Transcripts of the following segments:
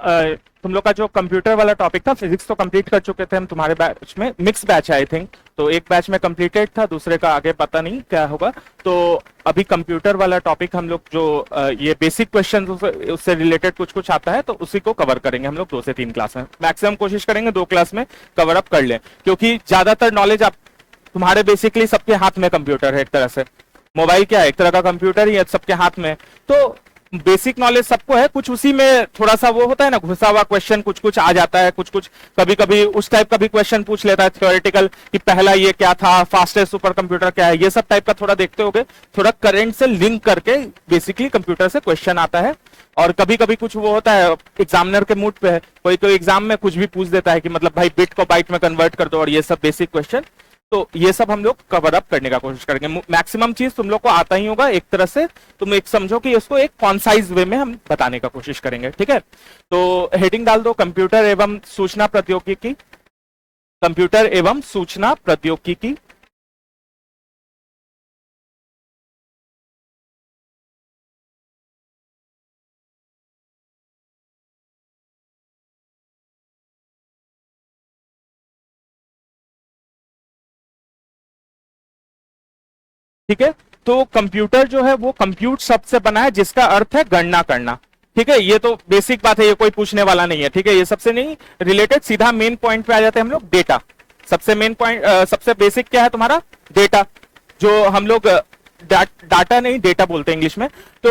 तुम लोग का जो कंप्यूटर वाला टॉपिक था, फिजिक्स तो कंप्लीट कर चुके थे हम तुम्हारे बैच में, मिक्स बैच है आई थिंक, तो एक बैच में कंप्लीटेड था, दूसरे का आगे पता नहीं क्या होगा। तो अभी कंप्यूटर वाला टॉपिक हम लोग जो ये बेसिक क्वेश्चन उससे रिलेटेड कुछ कुछ आता है, तो उसी को कवर करेंगे हम लोग 2 से 3 क्लास में, मैक्सिमम कोशिश करेंगे 2 क्लास में कवर अप कर लें, क्योंकि ज्यादातर नॉलेज आप तुम्हारे बेसिकली सबके हाथ में कंप्यूटर है एक तरह से, मोबाइल क्या है एक तरह का कंप्यूटर ही है सबके हाथ में, तो बेसिक नॉलेज सबको है, कुछ उसी में थोड़ा सा वो होता है ना घुसा हुआ क्वेश्चन, कुछ कुछ आ जाता है, कुछ कुछ कभी कभी उस टाइप का भी क्वेश्चन पूछ लेता है थ्योरेटिकल, कि पहला ये क्या था, फास्टेस्ट सुपर कंप्यूटर क्या है, ये सब टाइप का थोड़ा देखते होगे, थोड़ा करंट से लिंक करके बेसिकली कंप्यूटर से क्वेश्चन आता है। और कभी कभी कुछ वो होता है एग्जामिनर के मूड पे है, कोई कोई एग्जाम में कुछ भी पूछ देता है कि मतलब भाई बिट को बाइट में कन्वर्ट कर दो, और ये सब बेसिक क्वेश्चन, तो ये सब हम लोग कवर अप करने का कोशिश करेंगे। मैक्सिमम चीज तुम लोग को आता ही होगा एक तरह से, तुम एक समझो कि इसको एक कॉन्साइज वे में हम बताने का कोशिश करेंगे, ठीक है। तो हेडिंग डाल दो कंप्यूटर एवं सूचना प्रौद्योगिकी, कंप्यूटर एवं सूचना प्रौद्योगिकी। ठीक है, तो कंप्यूटर जो है वो कंप्यूट शब्द से बना है, जिसका अर्थ है गणना करना, ठीक है। ये तो बेसिक बात है, ये कोई पूछने वाला नहीं है, ठीक है। ये सबसे नहीं रिलेटेड, सीधा मेन पॉइंट पे आ जाते हैं हम लोग, डेटा। सबसे मेन पॉइंट, सबसे बेसिक क्या है तुम्हारा, डेटा, जो हम लोग डाटा नहीं डेटा बोलते हैं इंग्लिश में, तो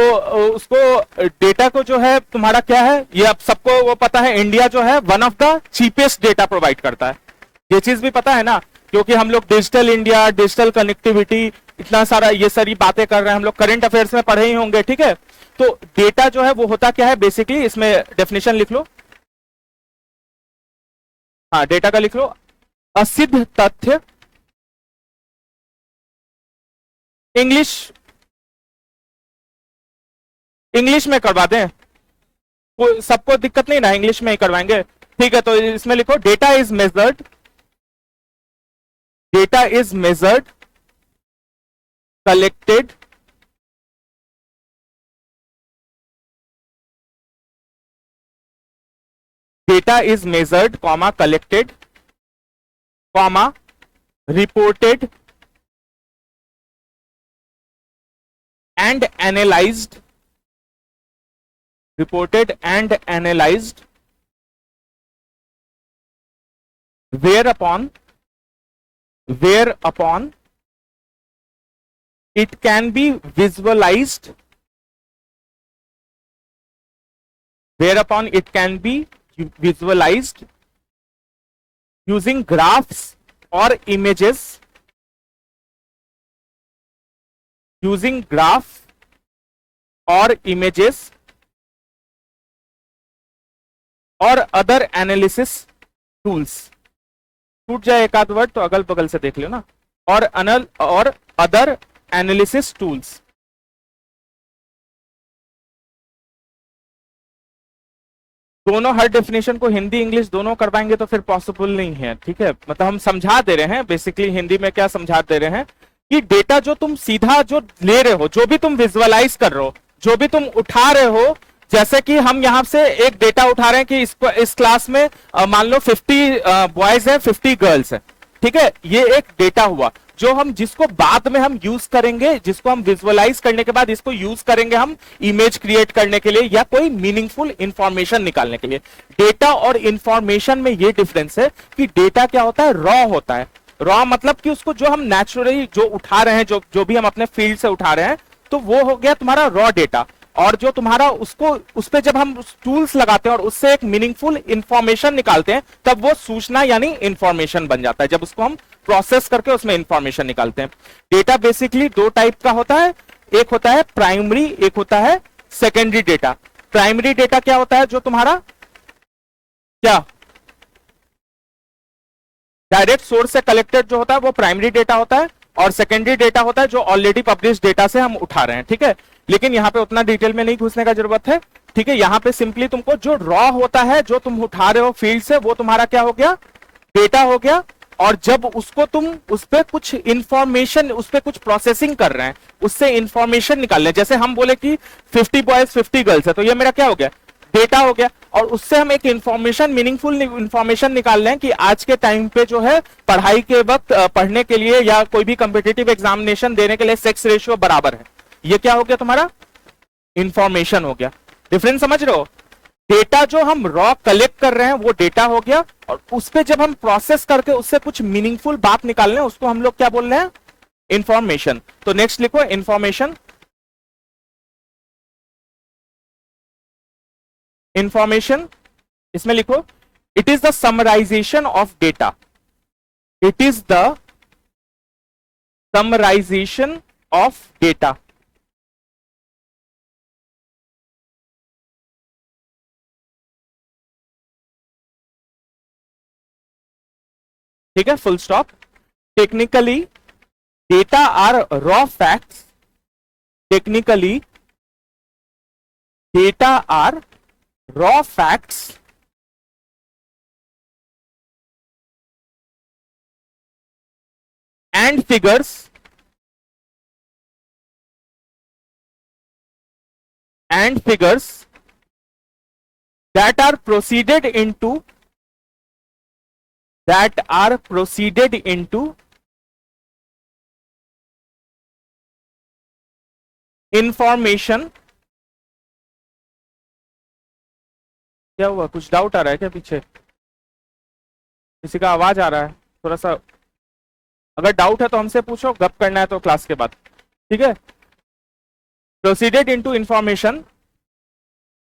उसको डेटा को जो है तुम्हारा क्या है, ये अब सबको वो पता है, इंडिया जो है one of the cheapest data provide करता है, ये चीज भी पता है ना, क्योंकि हम लोग डिजिटल इंडिया, डिजिटल कनेक्टिविटी, इतना सारा ये सारी बातें कर रहे हैं हम लोग, करंट अफेयर्स में पढ़े ही होंगे, ठीक है। तो डेटा जो है वो होता क्या है बेसिकली, इसमें डेफिनेशन लिख लो, हाँ डेटा का लिख लो, असिद्ध तथ्य, इंग्लिश इंग्लिश में करवा दें, कोई सबको दिक्कत नहीं ना, इंग्लिश में ही करवाएंगे, ठीक है। तो इसमें लिखो data is measured, data is measured, collected, data is measured, comma collected, comma reported and analyzed, reported and analyzed, whereupon it can be visualized, whereupon it can be visualized using graphs or images, using graph or images or other analysis tools। टूट जाए एक आध word तो अगल बगल से देख लो ना, और अदर एनालिसिस टूल्स। दोनों हर डेफिनेशन को हिंदी इंग्लिश दोनों करवाएंगे तो फिर पॉसिबल नहीं है, ठीक है। मतलब हम समझा दे रहे हैं बेसिकली, हिंदी में क्या समझा दे रहे हैं कि डेटा जो तुम सीधा जो ले रहे हो, जो भी तुम विजुअलाइज कर रहे हो, जो भी तुम उठा रहे हो, जैसे कि हम यहां से एक डेटा उठा रहे हैं कि इस क्लास में मान लो 50 बॉयज है, 50 गर्ल्स है, ठीक है। ये एक डेटा हुआ जो हम जिसको बाद में हम यूज करेंगे, जिसको हम विजुअलाइज करने के बाद इसको यूज करेंगे हम इमेज क्रिएट करने के लिए या कोई मीनिंगफुल इंफॉर्मेशन निकालने के लिए। डेटा और इंफॉर्मेशन में ये डिफरेंस है कि डेटा क्या होता है, रॉ होता है। रॉ मतलब कि उसको जो हम नेचुरली जो उठा रहे हैं, जो भी हम अपने फील्ड से उठा रहे हैं, तो वो हो गया तुम्हारा रॉ डेटा। और जो तुम्हारा उसको उस पे जब हम टूल्स लगाते हैं और उससे एक मीनिंगफुल इंफॉर्मेशन निकालते हैं, तब वो सूचना यानी इंफॉर्मेशन बन जाता है, जब उसको हम प्रोसेस करके उसमें इंफॉर्मेशन निकालते हैं। डेटा बेसिकली 2 टाइप का होता है, एक होता है प्राइमरी, एक होता है सेकेंडरी डेटा। प्राइमरी डेटा क्या होता है, जो तुम्हारा क्या डायरेक्ट सोर्स से कलेक्टेड जो होता है वो प्राइमरी डेटा होता है, और सेकेंडरी डेटा होता है जो ऑलरेडी पब्लिश डेटा से हम उठा रहे हैं, ठीक है। लेकिन यहाँ पे उतना डिटेल में नहीं घुसने का जरूरत है, ठीक है। यहाँ पे सिंपली तुमको जो रॉ होता है, जो तुम उठा रहे हो फील्ड से, वो तुम्हारा क्या हो गया, डेटा हो गया। और जब उसको तुम उस पर कुछ इंफॉर्मेशन, उस पर कुछ प्रोसेसिंग कर रहे हैं, उससे इंफॉर्मेशन निकाल रहे हैं, जैसे हम बोले कि 50 बॉयज 50 गर्ल्स है, तो ये मेरा क्या हो गया, डेटा हो गया, और उससे हम एक इंफॉर्मेशन, मीनिंगफुल इंफॉर्मेशन निकाल रहे हैं कि आज के टाइम पे जो है पढ़ाई के वक्त पढ़ने के लिए या कोई भी कॉम्पिटिटिव एग्जामिनेशन देने के लिए सेक्स रेशियो बराबर है। ये क्या हो गया तुम्हारा? इंफॉर्मेशन हो गया। डिफरेंस समझ रहे हो? डेटा जो हम रॉ कलेक्ट कर रहे हैं वो डेटा हो गया, और उस पे जब हम प्रोसेस करके उससे कुछ मीनिंगफुल बात निकाल रहे हैं उसको हम लोग क्या बोल रहे हैं? इंफॉर्मेशन। तो नेक्स्ट लिखो इंफॉर्मेशन। इंफॉर्मेशन इसमें लिखो it is the summarization of data. It is the summarization of data. ठीक है, full stop. Technically data are raw facts. Technically data are raw facts and figures that are proceeded into information। क्या हुआ? कुछ doubt आ रहा है क्या पीछे? किसी का आवाज आ रहा है थोड़ा सा? अगर डाउट है तो हमसे पूछो, गप करना है तो क्लास के बाद, ठीक है? Proceeded into information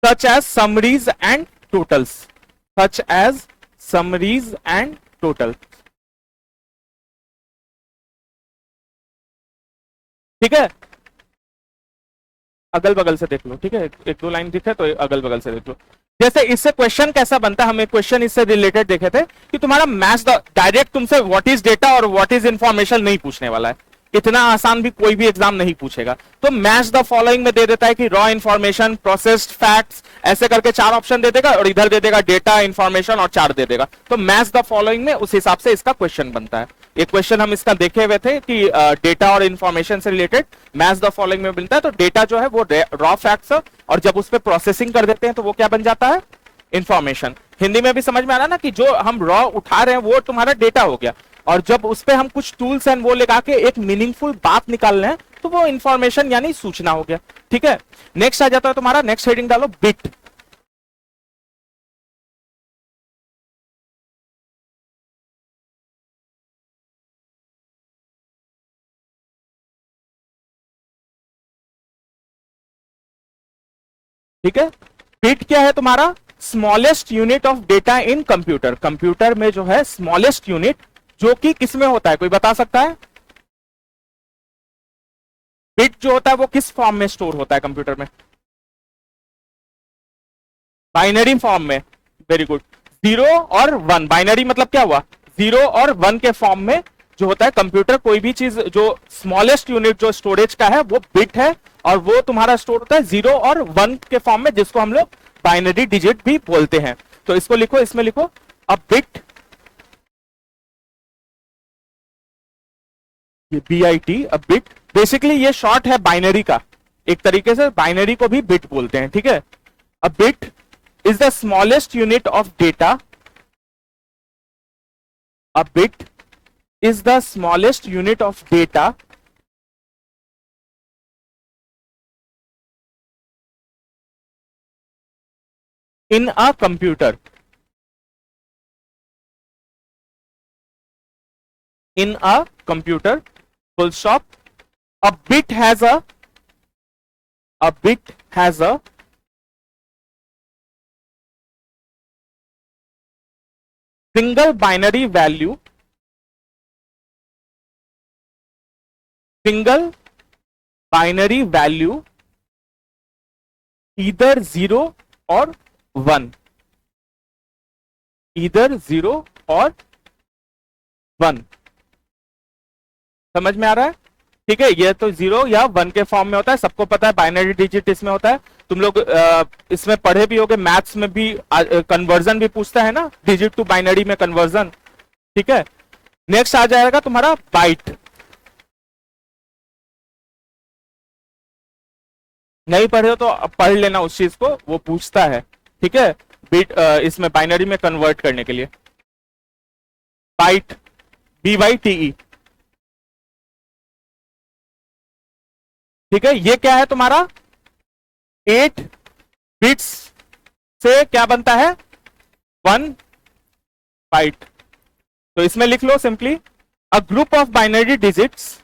such as summaries and totals. Such as summaries and total. ठीक है, अगल बगल से देख लो, ठीक है? एक दो लाइन दिखे तो अगल बगल से देख लो। जैसे इससे क्वेश्चन कैसा बनता है, हम एक क्वेश्चन इससे रिलेटेड देखे थे कि तुम्हारा मैच डायरेक्ट तुमसे व्हाट इज डेटा और व्हाट इज इंफॉर्मेशन नहीं पूछने वाला है। इतना आसान भी कोई भी एग्जाम नहीं पूछेगा। तो मैच द फॉलोइंग में दे देता है कि रॉ इंफॉर्मेशन, प्रोसेस्ड फैक्ट्स, ऐसे करके 4 ऑप्शन दे देगा, और इधर दे देगा डेटा, इंफॉर्मेशन और 4 दे देगा। तो मैच द फॉलोइंग में उस हिसाब से इसका क्वेश्चन बनता है। एक क्वेश्चन हम इसका देखे हुए थे कि डेटा और इंफॉर्मेशन से रिलेटेड मैच द फॉलोइंग में मिलता है। तो डेटा जो है वो रॉ फैक्ट्स है, और जब उस पर प्रोसेसिंग कर देते हैं तो वो क्या बन जाता है? इंफॉर्मेशन। हिंदी में भी समझ में आ रहा ना कि जो हम रॉ उठा रहे हैं वो तुम्हारा डेटा हो गया, और जब उस पे हम कुछ टूल्स एंड वो लगा के एक मीनिंगफुल बात निकाल रहे हैं तो वो इंफॉर्मेशन यानी सूचना हो गया। ठीक है, नेक्स्ट आ जाता है तुम्हारा, नेक्स्ट हेडिंग डालो बिट। ठीक है, बिट क्या है तुम्हारा? Smallest unit of data in computer. Computer में जो है स्मॉलेस्ट यूनिट, जो कि किसमें होता है, कोई बता सकता है? बिट जो होता है वो किस फॉर्म में स्टोर होता है कंप्यूटर में? बाइनरी फॉर्म में। Very good. 0 और 1, बाइनरी मतलब क्या हुआ? 0 और 1 के फॉर्म में जो होता है कंप्यूटर, कोई भी चीज जो स्मॉलेस्ट यूनिट जो स्टोरेज का है वो बिट है, और वो तुम्हारा स्टोर होता है 0 और 1 के फॉर्म में, जिसको हम लोग बाइनरी डिजिट भी बोलते हैं। तो इसको लिखो, इसमें लिखो अ बिट, ये BIT, अ बिट। बेसिकली ये शॉर्ट है बाइनरी का, एक तरीके से बाइनरी को भी बिट बोलते हैं। ठीक है, a bit is the smallest unit of data. A bit is the smallest unit of data in a computer. In a computer, full stop. A bit has a single binary value, either 0 or 1, either 0 or 1। समझ में आ रहा है? ठीक है, ये तो 0 या 1 के फॉर्म में होता है, सबको पता है बाइनरी डिजिट इसमें होता है। तुम लोग इसमें पढ़े भी होगे, मैथ्स में भी कन्वर्जन भी पूछता है ना, डिजिट टू बाइनरी में कन्वर्जन। ठीक है, नेक्स्ट आ जाएगा तुम्हारा बाइट। नहीं पढ़े हो तो पढ़ लेना उस चीज को, वो पूछता है। ठीक है, बीट इसमें बाइनरी में कन्वर्ट करने के लिए। बाइट, BYTE, ठीक है। ये क्या है तुम्हारा, 8 बिट्स से क्या बनता है, 1 बाइट। तो इसमें लिख लो simply, a group of binary digits,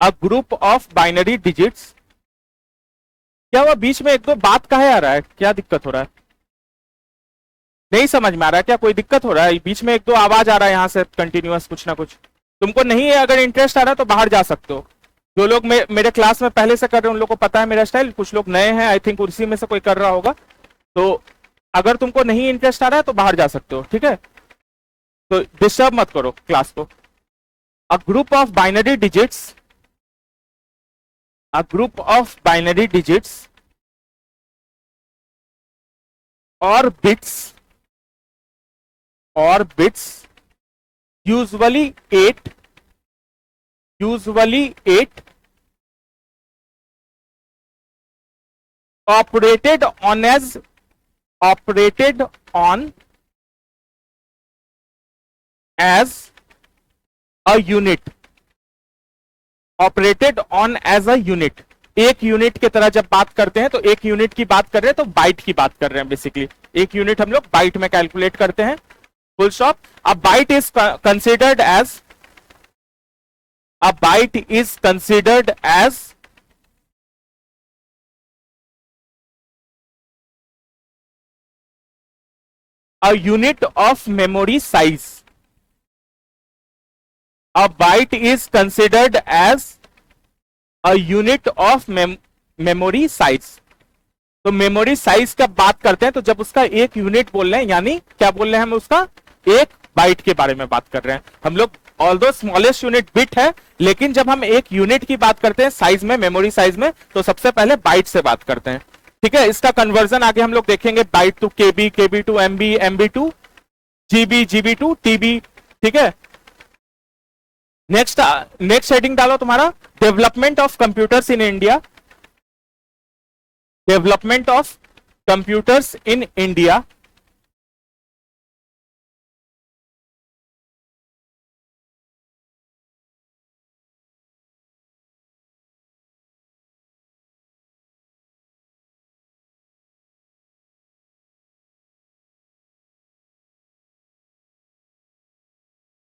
a group of binary digits. क्या हुआ, बीच में एक दो बात काहे आ रहा है, क्या दिक्कत हो रहा है, नहीं समझ में आ रहा है क्या, कोई दिक्कत हो रहा है, बीच में एक दो आवाज आ रहा है यहां से कंटिन्यूअस कुछ ना कुछ। तुमको नहीं है, अगर इंटरेस्ट आ रहा है तो बाहर जा सकते हो। जो लोग मेरे क्लास में पहले से कर रहे हैं उन लोग को पता है मेरा स्टाइल, कुछ लोग नए हैं, आई थिंक उसी में से कोई कर रहा होगा। तो अगर तुमको नहीं इंटरेस्ट आ रहा है तो बाहर जा सकते हो, ठीक है। तो डिस्टर्ब मत करो क्लास को। अ group of binary digits, a group of binary digits or bits usually 8 operated on as a unit, operated on as a unit. एक यूनिट की तरह जब बात करते हैं तो एक यूनिट की बात कर रहे हैं तो बाइट की बात कर रहे हैं बेसिकली। एक यूनिट हम लोग बाइट में कैलकुलेट करते हैं, full stop. A byte is considered as, a byte is considered as a unit of memory size. A byte is considered as a unit of memory size। तो memory size का बात करते हैं तो जब उसका एक यूनिट बोल रहे हैं, यानी क्या बोल रहे हैं हम, उसका एक बाइट के बारे में बात कर रहे हैं हम लोग। ऑल्दो स्मॉलेस्ट यूनिट बिट है, लेकिन जब हम एक यूनिट की बात करते हैं साइज में, मेमोरी साइज में, तो सबसे पहले बाइट से बात करते हैं, ठीक है। इसका कन्वर्जन आगे हम लोग देखेंगे, byte to KB, KB to MB, MB to GB, GB to TB, ठीक है। नेक्स्ट हेडिंग डालो तुम्हारा, development of computers in India, development of computers in India.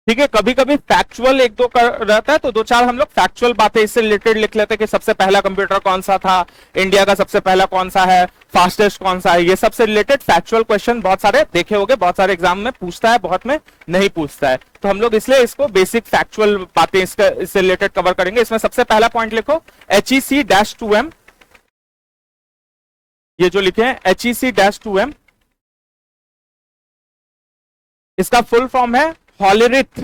ठीक है, कभी कभी फैक्चुअल एक दो रहता है तो दो चार हम लोग फैक्चुअल बातें इससे रिलेटेड लिख लेते हैं कि सबसे पहला कंप्यूटर कौन सा था, इंडिया का सबसे पहला कौन सा है, फास्टेस्ट कौन सा है। ये सबसे रिलेटेड फैक्चुअल क्वेश्चन बहुत सारे देखे होंगे, बहुत सारे एग्जाम में पूछता है, बहुत में नहीं पूछता है। तो हम लोग इसलिए इसको बेसिक फैक्चुअल बातें इससे रिलेटेड कवर करेंगे। इसमें सबसे पहला पॉइंट लिखो, HEC-2M। ये जो लिखे हैं HEC-2M, इसका फुल फॉर्म है Hollerith.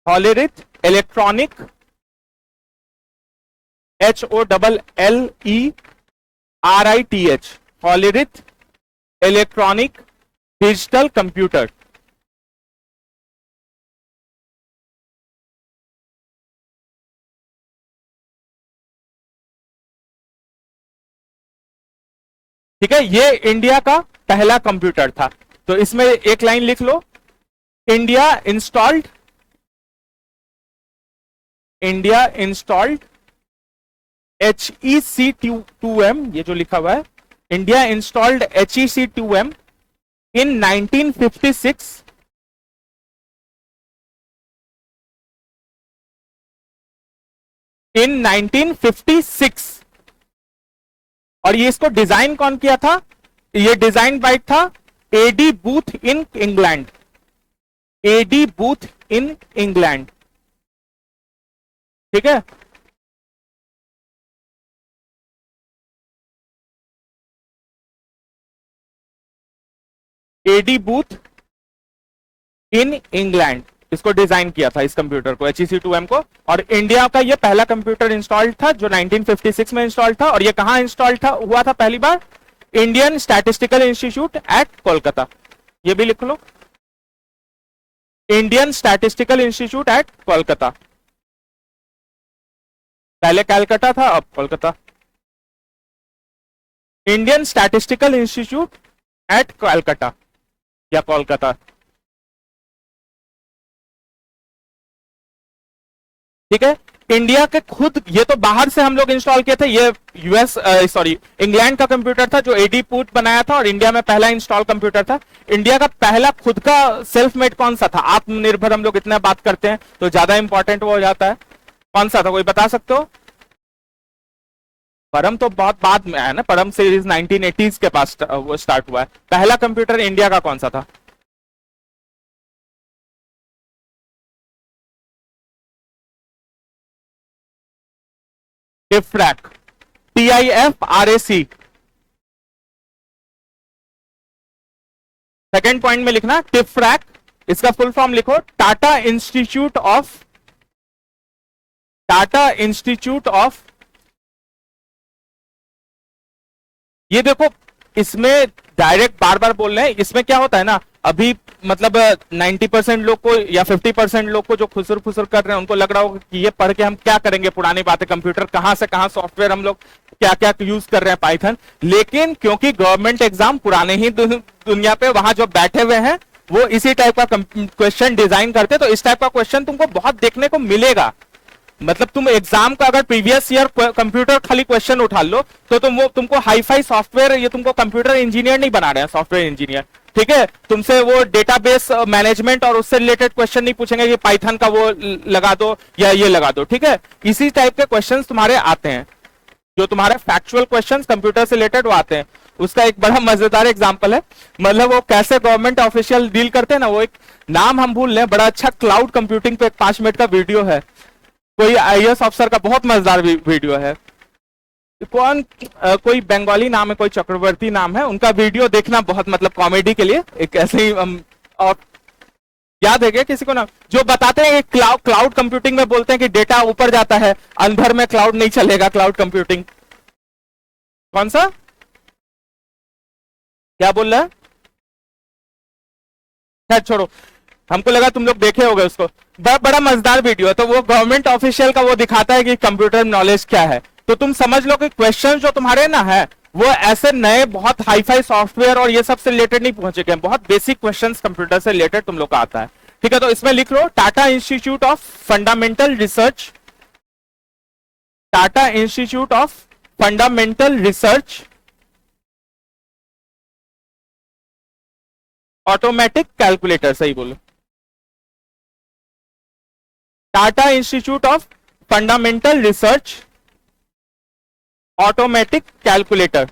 Hollerith electronic, HOLLERITH, Hollerith electronic digital computer. ठीक है, ये इंडिया का पहला कंप्यूटर था। तो इसमें एक लाइन लिख लो, इंडिया इंस्टॉल्ड HEC-2M, ये जो लिखा हुआ है, इंडिया इंस्टॉल्ड HEC-2M इन 1956 इन 1956। और ये इसको डिजाइन कौन किया था, ये डिजाइन बाइट था AD booth in England, AD booth in England, ठीक है। एडी बूथ इन इंग्लैंड, इसको डिजाइन किया था इस कंप्यूटर को, HEC-2M को। और इंडिया का ये पहला कंप्यूटर इंस्टॉल्ड था जो 1956 में इंस्टॉल्ड था। और ये कहां इंस्टॉल्ड था, हुआ था पहली बार, Indian Statistical Institute at Kolkata. ये भी लिख लो, Indian Statistical Institute at Kolkata. पहले कैलकाटा था, अब कोलकाता। Indian Statistical Institute at Calcutta या कोलकाता। ठीक है, इंडिया के खुद, ये तो बाहर से हम लोग इंस्टॉल किए थे, ये यूएस सॉरी इंग्लैंड का कंप्यूटर था जो एडी पूट बनाया था, और इंडिया में पहला इंस्टॉल कंप्यूटर था। इंडिया का पहला खुद का सेल्फ मेड कौन सा था? आत्मनिर्भर हम लोग इतना बात करते हैं तो ज्यादा इंपॉर्टेंट वो हो जाता है। कौन सा था, कोई बता सकते हो? परम तो बहुत बाद में आया ना, परम सीरीज 1980s के पास वो स्टार्ट हुआ है। पहला कंप्यूटर इंडिया का कौन सा था? टिफ्रैक, TIFRAC। सेकेंड पॉइंट में लिखना टिफ्रैक, इसका फुल फॉर्म लिखो, टाटा इंस्टीट्यूट ऑफ। ये देखो, इसमें डायरेक्ट बार बार बोल रहे हैं, इसमें क्या होता है ना, अभी मतलब 90% लोग को या 50% लोग को जो खुसर खुसर कर रहे हैं उनको लग रहा होगा कि ये पढ़ के हम क्या करेंगे, पुरानी बातें, कंप्यूटर कहां से कहां, सॉफ्टवेयर हम लोग क्या क्या यूज कर रहे हैं, पाइथन। लेकिन क्योंकि गवर्नमेंट एग्जाम पुराने ही दुनिया पे वहां जो बैठे हुए हैं वो इसी टाइप का क्वेश्चन डिजाइन करते, तो इस टाइप का क्वेश्चन तुमको बहुत देखने को मिलेगा। मतलब तुम एग्जाम का अगर प्रीवियस ईयर कंप्यूटर खाली क्वेश्चन उठा लो तो तुमको हाई फाई सॉफ्टवेयर, ये तुमको कंप्यूटर इंजीनियर नहीं बना रहे हैं, सॉफ्टवेयर इंजीनियर। ठीक है, तुमसे वो डेटाबेस मैनेजमेंट और उससे रिलेटेड क्वेश्चन नहीं पूछेंगे कि पाइथन का वो लगा दो या ये लगा दो। ठीक है, इसी टाइप के क्वेश्चन तुम्हारे आते हैं, जो तुम्हारे फैक्चुअल क्वेश्चंस कंप्यूटर से रिलेटेड वो आते हैं। उसका एक बड़ा मजेदार एग्जांपल है, मतलब वो कैसे गवर्नमेंट ऑफिशियल डील करते हैं ना, वो एक नाम हम भूल रहे हैं, बड़ा अच्छा क्लाउड कंप्यूटिंग पे एक 5 मिनट का वीडियो है, कोई आईएएस अफसर का, बहुत मजेदार वीडियो है। कोई बंगाली नाम है, कोई चक्रवर्ती नाम है, उनका वीडियो देखना, बहुत मतलब कॉमेडी के लिए एक ऐसे ही और याद है क्या किसी को ना, जो बताते हैं कि क्लाउड कंप्यूटिंग में बोलते हैं कि डेटा ऊपर जाता है, अंदर में क्लाउड नहीं चलेगा, क्लाउड कंप्यूटिंग। कौन सा, क्या बोल रहा है? खैर छोड़ो, हमको लगा तुम लोग देखे होगे उसको, बड़ा मजेदार वीडियो है। तो वो गवर्नमेंट ऑफिशियल का वो दिखाता है कि कंप्यूटर नॉलेज क्या है, तो तुम समझ लो कि क्वेश्चन जो तुम्हारे ना है वो ऐसे नए बहुत हाई फाई सॉफ्टवेयर और ये सब से रिलेटेड नहीं पहुंचे गए, बहुत बेसिक क्वेश्चंस कंप्यूटर से रिलेटेड तुम लोग का आता है। ठीक है, तो इसमें लिख लो Tata Institute of Fundamental Research, Tata Institute of Fundamental Research automatic calculator, सही बोलो, Tata Institute of Fundamental Research automatic calculator.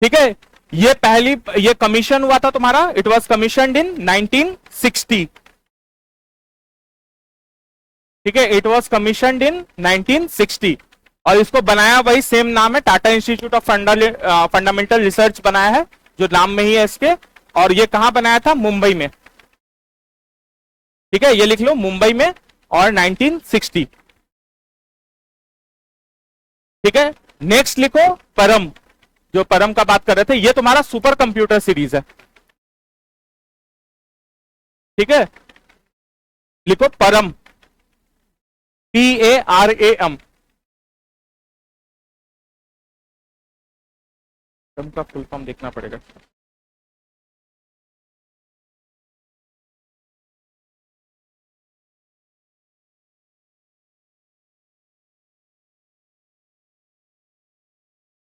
ठीक है, ये कमीशन हुआ था तुम्हारा, इट वॉज कमीशन इन 1960। ठीक है, इट वॉज कमीशन इन 1960, और इसको बनाया वही सेम नाम है, Tata Institute of Fundamental research बनाया है, जो नाम में ही है इसके। और ये कहां बनाया था? मुंबई में। ठीक है, ये लिख लो मुंबई में, और 1960। ठीक है, नेक्स्ट लिखो परम, जो परम का बात कर रहे थे, ये तुम्हारा सुपर कंप्यूटर सीरीज है। ठीक है, लिखो परम, PARAM। परम का फुल फॉर्म देखना पड़ेगा।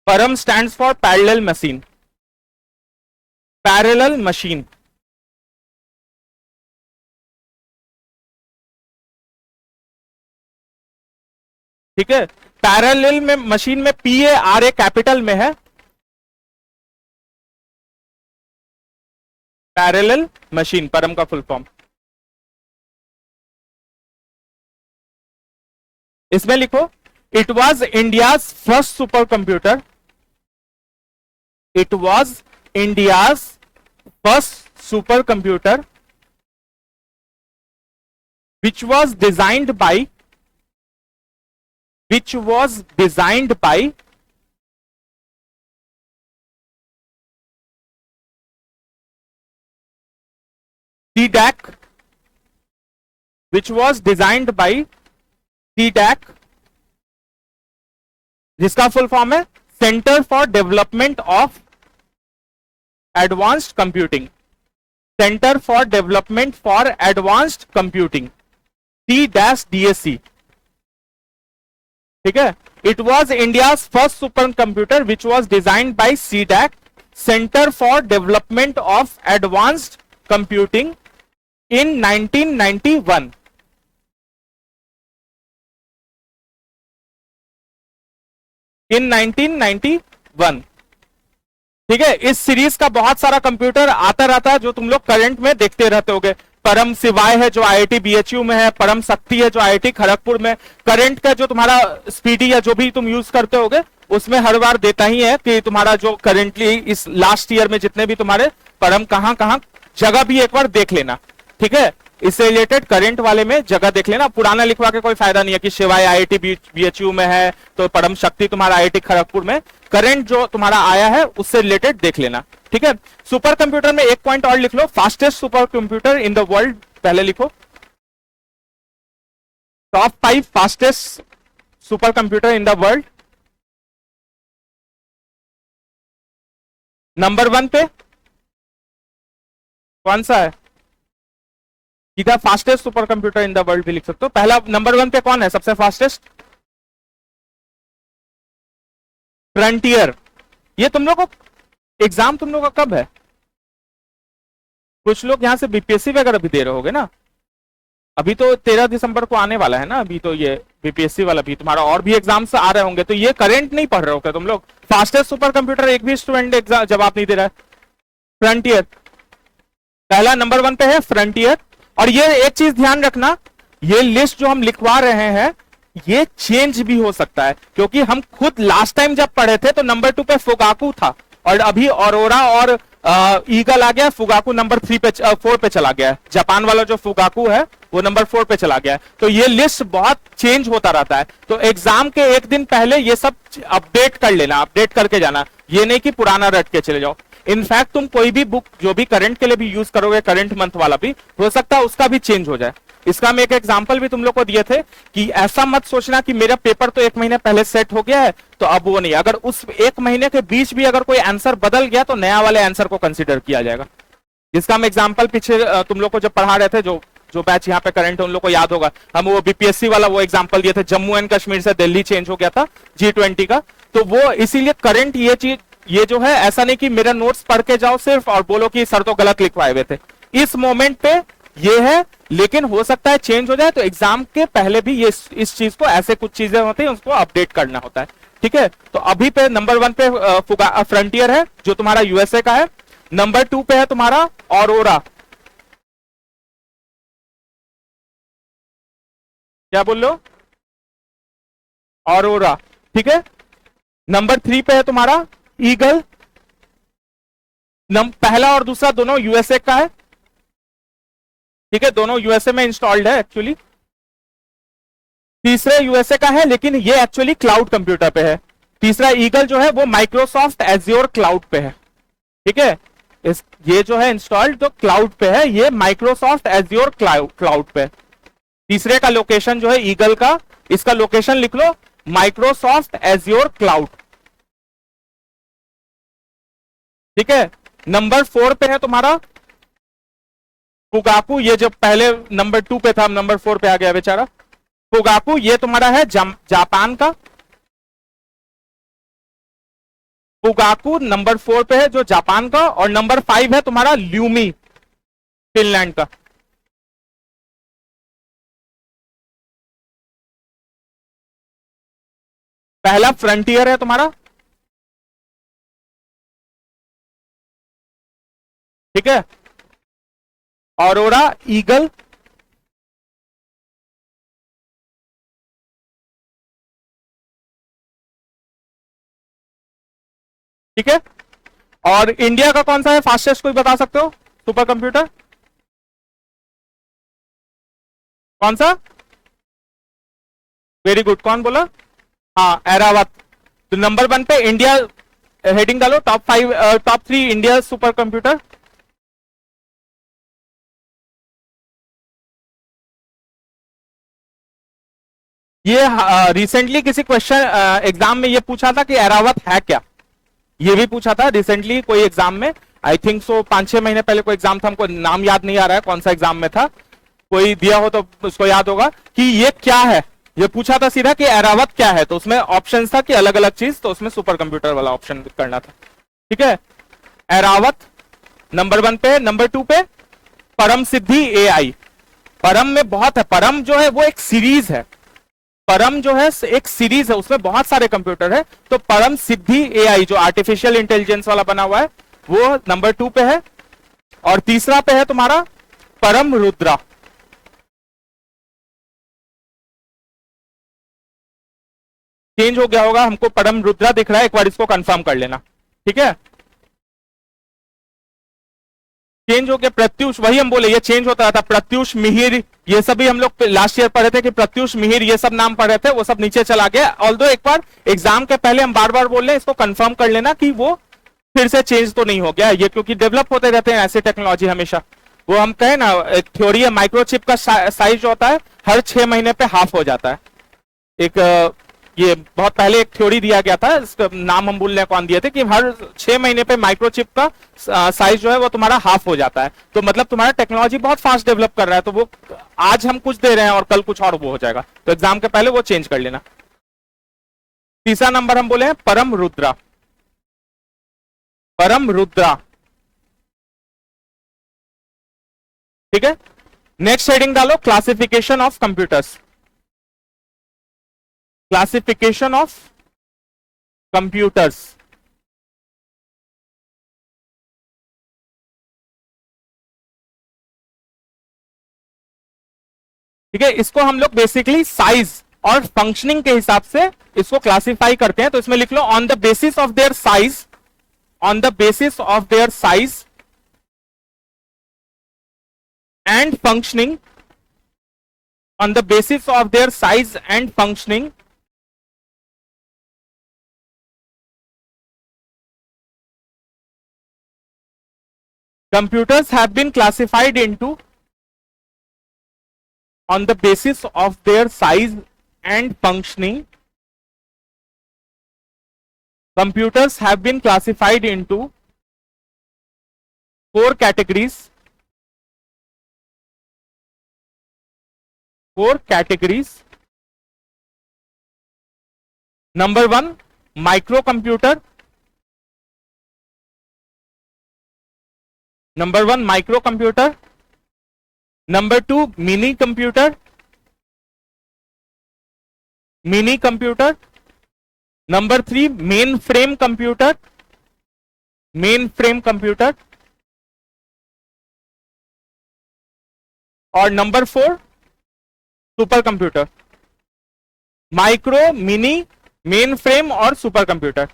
परम stands for parallel machine, parallel machine. ठीक है, पैरेलल में मशीन में PARA कैपिटल में है, पैरेलल मशीन, परम का फुल फॉर्म। इसमें लिखो it was India's first super computer, it was India's first super computer which was designed by which was designed by CDAC, which was designed by CDAC, जिसका full form है centre for development of advanced computing, centre for development for advanced computing, CDAC, ठीक है। It was India first super computer which was designed by CDAC, centre for development of advanced computing, in 1991। In 1991, ठीक है। इस series का बहुत सारा computer आता रहता है जो तुम लोग करंट में देखते रहते होगे। परम शिवाय है जो IIT BHU में है, परम शक्ति है जो IIT खड़गपुर में। करंट का जो तुम्हारा स्पीडी या जो भी तुम यूज करते होगे उसमें हर बार देता ही है कि तुम्हारा जो करेंटली इस लास्ट ईयर में जितने भी तुम्हारे परम कहां कहां जगह भी एक बार देख लेना, ठीक है। इससे रिलेटेड करंट वाले में जगह देख लेना, पुराना लिखवा के कोई फायदा नहीं है कि शिवाय IIT BHU में है तो परम शक्ति तुम्हारा IIT खड़गपुर में। करंट जो तुम्हारा आया है उससे रिलेटेड देख लेना, ठीक है। सुपर कंप्यूटर में एक पॉइंट और लिख लो, fastest super computer in the world पहले लिखो। Top 5 fastest super computer in the world. Number 1 पे कौन सा है? सीधा fastest super computer in the world भी लिख सकते हो। पहला नंबर 1 पे कौन है सबसे फास्टेस्ट? फ्रंटियर। ये तुम लोग को एग्जाम तुम लोग का कब है? कुछ लोग यहां से बीपीएससी वगैरह भी दे रहे होगे ना। अभी तो 13 दिसंबर को आने वाला है ना, अभी तो ये बीपीएससी वाला भी तुम्हारा और भी एग्जाम्स आ रहे होंगे, तो ये करंट नहीं पढ़ रहे हो क्या तुम लोग? फास्टेस्ट सुपर कंप्यूटर एक भी स्टूडेंट एग्जाम जवाब नहीं दे रहा है। फ्रंटियर पहला नंबर 1 पे है, फ्रंटियर। और ये एक चीज ध्यान रखना, ये लिस्ट जो हम लिखवा रहे हैं ये चेंज भी हो सकता है, क्योंकि हम खुद लास्ट टाइम जब पढ़े थे तो नंबर 2 पे फुगाकू था और अभी ऑरोरा और ईगल आ गया, फुगाकू नंबर 4 पे चला गया है। जापान वाला जो फुगाकू है वो नंबर 4 पे चला गया है। तो ये लिस्ट बहुत चेंज होता रहता है, तो एग्जाम के एक दिन पहले ये सब अपडेट कर लेना, अपडेट करके जाना, ये नहीं कि पुराना रट के चले जाओ। इनफैक्ट तुम कोई भी बुक जो भी करंट के लिए भी यूज करोगे, करंट मंथ वाला भी हो सकता है उसका भी चेंज हो जाए। इसका मैं एक एग्जांपल भी तुम लोग को दिए थे कि ऐसा मत सोचना कि मेरा पेपर तो 1 महीने पहले सेट हो गया है तो अब वो नहीं, अगर उस 1 महीने के बीच भी अगर कोई आंसर बदल गया तो नया वाले आंसर को कंसिडर किया जाएगा। इसका हम एग्जाम्पल पीछे तुम लोग को जब पढ़ा रहे थे, जो बैच यहाँ पे करंट है उन लोग को याद होगा, हम वो बीपीएससी वाला वो एग्जांपल दिए थे, जम्मू एंड कश्मीर से दिल्ली चेंज हो गया था G20 का। तो वो इसीलिए करंट ये चीज, ये जो है ऐसा नहीं कि मेरा नोट्स पढ़ के जाओ सिर्फ और बोलो कि सर तो गलत लिखवाए हुए थे। इस मोमेंट पे ये है, लेकिन हो सकता है चेंज हो जाए, तो एग्जाम के पहले भी ये इस चीज को, ऐसे कुछ चीजें होती है उसको अपडेट करना होता है, ठीक है। तो अभी पे नंबर 1 पे फ्रंटियर है जो तुम्हारा यूएसए का है। नंबर 2 पे है तुम्हारा ऑरोरा। क्या बोल लो? ऑरोरा, ठीक है। नंबर 3 पे है तुम्हारा ईगल। पहला और दूसरा दोनों यूएसए का है, ठीक है, दोनों यूएसए में इंस्टॉल्ड है एक्चुअली। तीसरे यूएसए का है लेकिन ये एक्चुअली क्लाउड कंप्यूटर पे है। तीसरा ईगल जो है वो माइक्रोसॉफ्ट एज्योर क्लाउड पे है, ठीक है। ये जो है इंस्टॉल्ड तो क्लाउड पे है, ये माइक्रोसॉफ्ट एज्योर क्लाउड पे। तीसरे का लोकेशन जो है ईगल का, इसका लोकेशन लिख लो माइक्रोसॉफ्ट एज्योर क्लाउड, ठीक है। नंबर 4 पे है तुम्हारा फुगाकू, ये जो पहले नंबर 2 पे था नंबर 4 पे आ गया बेचारा फुगाकू, ये तुम्हारा है जापान का। फुगाकू नंबर 4 पे है जो जापान का, और नंबर 5 है तुम्हारा ल्यूमी, फिनलैंड का। पहला फ्रंटियर है तुम्हारा, ठीक है, ऑरोरा, ईगल, ठीक है। और इंडिया का कौन सा है फास्टेस्ट, कोई बता सकते हो सुपर कंप्यूटर? कौन सा? वेरी गुड, कौन बोला? हाँ, एरावत। तो नंबर 1 पे इंडिया, हेडिंग डालो टॉप 3 इंडिया सुपर कंप्यूटर। ये रिसेंटली किसी क्वेश्चन एग्जाम में ये पूछा था कि एरावत है क्या, ये भी पूछा था रिसेंटली कोई एग्जाम में। आई थिंक सो 5-6 महीने पहले कोई एग्जाम था, हमको नाम याद नहीं आ रहा है कौन सा एग्जाम में था, कोई दिया हो तो उसको याद होगा कि ये क्या है। ये पूछा था सीधा कि एरावत क्या है, तो उसमें ऑप्शन था कि अलग अलग चीज, तो उसमें सुपर कंप्यूटर वाला ऑप्शन करना था। ठीक है, एरावत नंबर 1 पे। नंबर 2 पे परम सिद्धि एआई। परम में बहुत है, परम जो है वो एक सीरीज है, परम जो है एक सीरीज है, उसमें बहुत सारे कंप्यूटर है। तो परम सिद्धि एआई जो आर्टिफिशियल इंटेलिजेंस वाला बना हुआ है वो नंबर 2 पे है। और तीसरा पे है तुम्हारा परम रुद्रा। चेंज हो गया होगा, हमको परम रुद्रा दिख रहा है, एक बार इसको कंफर्म कर लेना। ठीक है, चेंज हो गया। प्रत्युष, वही हम बोले ये चेंज होता था, प्रत्युष मिहिर, ये सभी हम लोग लास्ट ईयर पढ़े थे कि प्रत्युष मिहिर ये सब नाम पढ़े थे, वो सब नीचे चला गया। ऑल्दो एक बार एग्जाम के पहले हम बार बार बोल रहे हैं, इसको कंफर्म कर लेना कि वो फिर से चेंज तो नहीं हो गया ये, क्योंकि डेवलप होते रहते हैं ऐसे टेक्नोलॉजी हमेशा। वो हम कहें ना, थ्योरी है माइक्रोचिप का साइज जो होता है हर 6 महीने पे हाफ हो जाता है। एक ये बहुत पहले एक थ्योरी दिया गया था, इसका नाम हम भूलने कौन दिए थे, कि हर 6 महीने पे माइक्रोचिप का साइज जो है वो तुम्हारा हाफ हो जाता है। तो मतलब तुम्हारा टेक्नोलॉजी बहुत फास्ट डेवलप कर रहा है, तो वो आज हम कुछ दे रहे हैं और कल कुछ और वो हो जाएगा, तो एग्जाम के पहले वो चेंज कर लेना। तीसरा नंबर हम बोले हैं परम रुद्रा। परम रुद्रा, ठीक है। नेक्स्ट हेडिंग डालो classification of computers. Classification of computers. ठीक है, इसको हम लोग बेसिकली साइज और फंक्शनिंग के हिसाब से इसको क्लासिफाई करते हैं। तो इसमें लिख लो on the basis of their size, on the basis of their size and functioning, on the basis of their size and functioning, computers have been classified into, on the basis of their size and functioning, computers have been classified into 4 categories. 4 categories. Number 1 microcomputer. Number 1 microcomputer. Number 2 mini computer. Mini computer. Number 3 mainframe computer. Mainframe computer. और number 4 super computer. Micro, mini, main frame और super computer.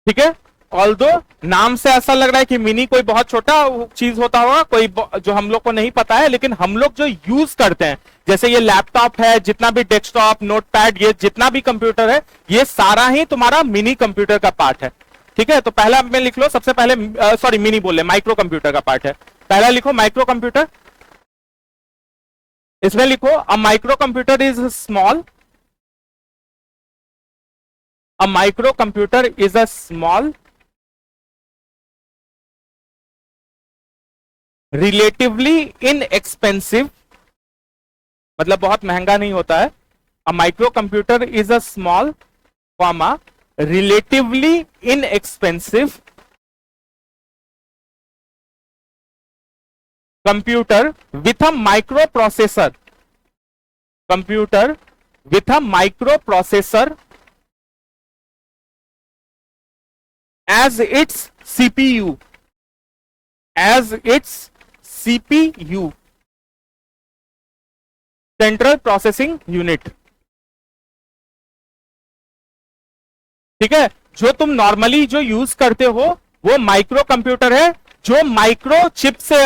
ठीक है, although नाम से ऐसा लग रहा है कि मिनी कोई बहुत छोटा चीज होता होगा, कोई जो हम लोग को नहीं पता है, लेकिन हम लोग जो यूज करते हैं जैसे ये लैपटॉप है, जितना भी डेस्कटॉप, नोटपैड, ये जितना भी कंप्यूटर है ये सारा ही तुम्हारा मिनी कंप्यूटर का पार्ट है। ठीक है, तो पहला में लिख लो, सबसे पहले सॉरी मिनी बोले, माइक्रो कंप्यूटर का पार्ट है। पहला लिखो माइक्रो कंप्यूटर, इसमें लिखो a micro computer is small, a micro computer is a small relatively inexpensive, मतलब बहुत महंगा नहीं होता है। A micro computer is a small comma relatively inexpensive computer with a microprocessor, computer with a microprocessor as its CPU, as its CPU, central processing unit। ठीक है, जो तुम नॉर्मली जो यूज करते हो वो माइक्रो कंप्यूटर है, जो माइक्रो चिप से,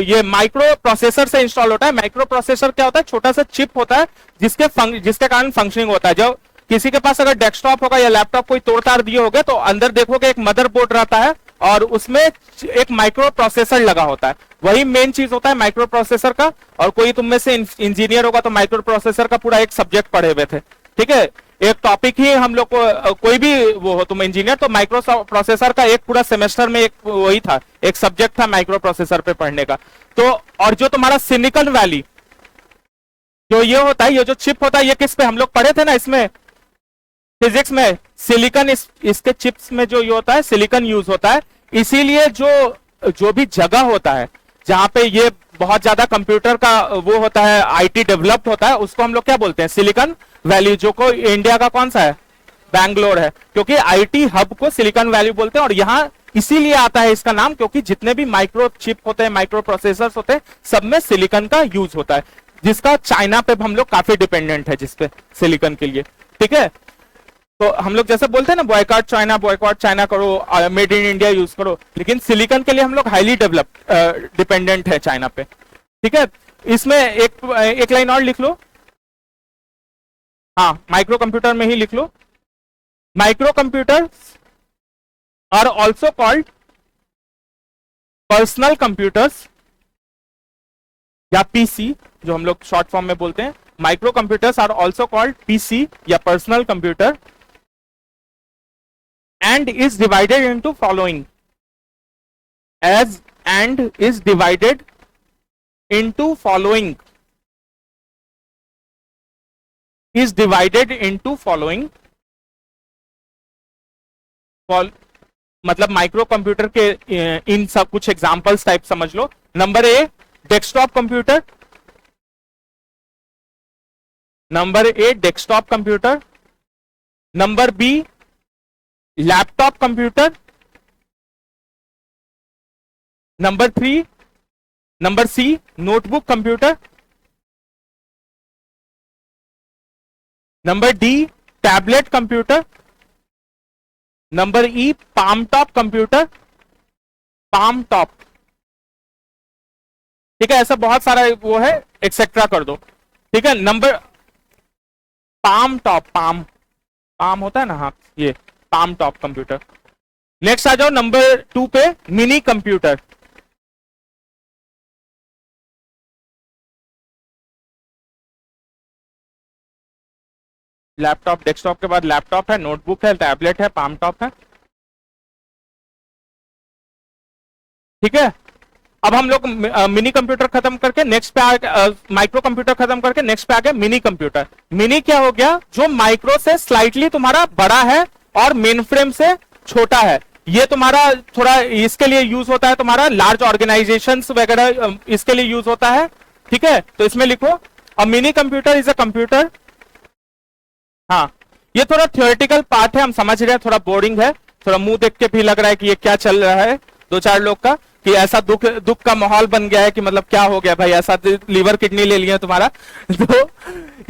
ये माइक्रो प्रोसेसर से इंस्टॉल होता है। माइक्रो प्रोसेसर क्या होता है, छोटा सा चिप होता है जिसके कारण फंक्शनिंग होता है। जब किसी के पास अगर डेस्कटॉप होगा या लैपटॉप कोई तोड़ ताड़ दिए होगे तो अंदर देखोगे एक मदरबोर्ड रहता है, और उसमें एक माइक्रो प्रोसेसर लगा होता है, वही मेन चीज होता है माइक्रो प्रोसेसर का। और कोई तुम में से इंजीनियर होगा तो माइक्रो प्रोसेसर का पूरा एक सब्जेक्ट पढ़े हुए थे, ठीक है, एक टॉपिक ही हम लोग को, कोई भी वो हो तुम इंजीनियर, तो माइक्रो प्रोसेसर का एक पूरा सेमेस्टर में एक वही था, एक सब्जेक्ट था माइक्रो प्रोसेसर पे पढ़ने का। तो और जो तुम्हारा सिलिकॉन वैली जो ये होता है, ये जो चिप होता है, ये किस पे हम लोग पढ़े थे ना इसमें फिजिक्स में, सिलिकॉन, इसके चिप्स में जो ये होता है सिलिकॉन यूज होता है। इसीलिए जो भी जगह होता है जहां पे ये बहुत ज्यादा कंप्यूटर का वो होता है, आईटी डेवलप्ड होता है, उसको हम लोग क्या बोलते हैं, सिलिकॉन वैली, जो को इंडिया का कौन सा है, बैंगलोर है, क्योंकि आईटी हब को सिलिकॉन वैली बोलते हैं। और यहाँ इसीलिए आता है इसका नाम, क्योंकि जितने भी माइक्रो चिप होते हैं, माइक्रो प्रोसेसर्स होते हैं, सब में सिलिकॉन का यूज होता है, जिसका चाइना पे हम लोग काफी डिपेंडेंट है, जिसपे सिलिकॉन के लिए, ठीक है। तो हम लोग जैसे बोलते हैं ना, बॉयकॉट चाइना करो, मेड इन इंडिया यूज करो, लेकिन सिलिकॉन के लिए हम लोग हाईली डेवलप डिपेंडेंट है चाइना पे, ठीक है। इसमें एक लाइन और लिख लो, हाँ माइक्रो कंप्यूटर में ही लिख लो, micro computer are also called personal computers या पीसी, जो हम लोग शॉर्ट फॉर्म में बोलते हैं। Micro computers are also called PC या personal computer and is divided into following, and is divided into following, is divided into following, मतलब micro computer के इन सब कुछ एग्जांपल्स टाइप समझ लो। Number A desktop computer, number A desktop computer, number B laptop computer, number C notebook computer, number D tablet computer, number E palmtop computer, palmtop, ठीक है, ऐसा बहुत सारा वो है, एक्सेट्रा कर दो, ठीक है। नंबर पाम टॉप, पाम होता है ना, हाँ ये पाम टॉप कंप्यूटर। नेक्स्ट आ जाओ नंबर 2 पे, मिनी कंप्यूटर, लैपटॉप, डेस्कटॉप के बाद लैपटॉप है, नोटबुक है, टैबलेट है, पाम टॉप है, ठीक है। अब हम लोग मिनी कंप्यूटर खत्म करके नेक्स्ट पे आ, माइक्रो कंप्यूटर खत्म करके नेक्स्ट पे आ गए मिनी कंप्यूटर। मिनी क्या हो गया, जो माइक्रो से स्लाइटली तुम्हारा बड़ा है और मेन फ्रेम से छोटा है। ये तुम्हारा थोड़ा इसके लिए यूज होता है, तुम्हारा लार्ज ऑर्गेनाइजेशंस वगैरह इसके लिए यूज होता है, ठीक है। तो इसमें लिखो a mini computer is a computer, हाँ ये थोड़ा थियोरेटिकल पार्ट है, हम समझ रहे हैं, थोड़ा बोरिंग है, थोड़ा मुंह देख के भी लग रहा है कि ये क्या चल रहा है दो चार लोग का, कि ऐसा दुख का माहौल बन गया है कि मतलब क्या हो गया भाई, ऐसा लीवर किडनी ले लिया तुम्हारा। तो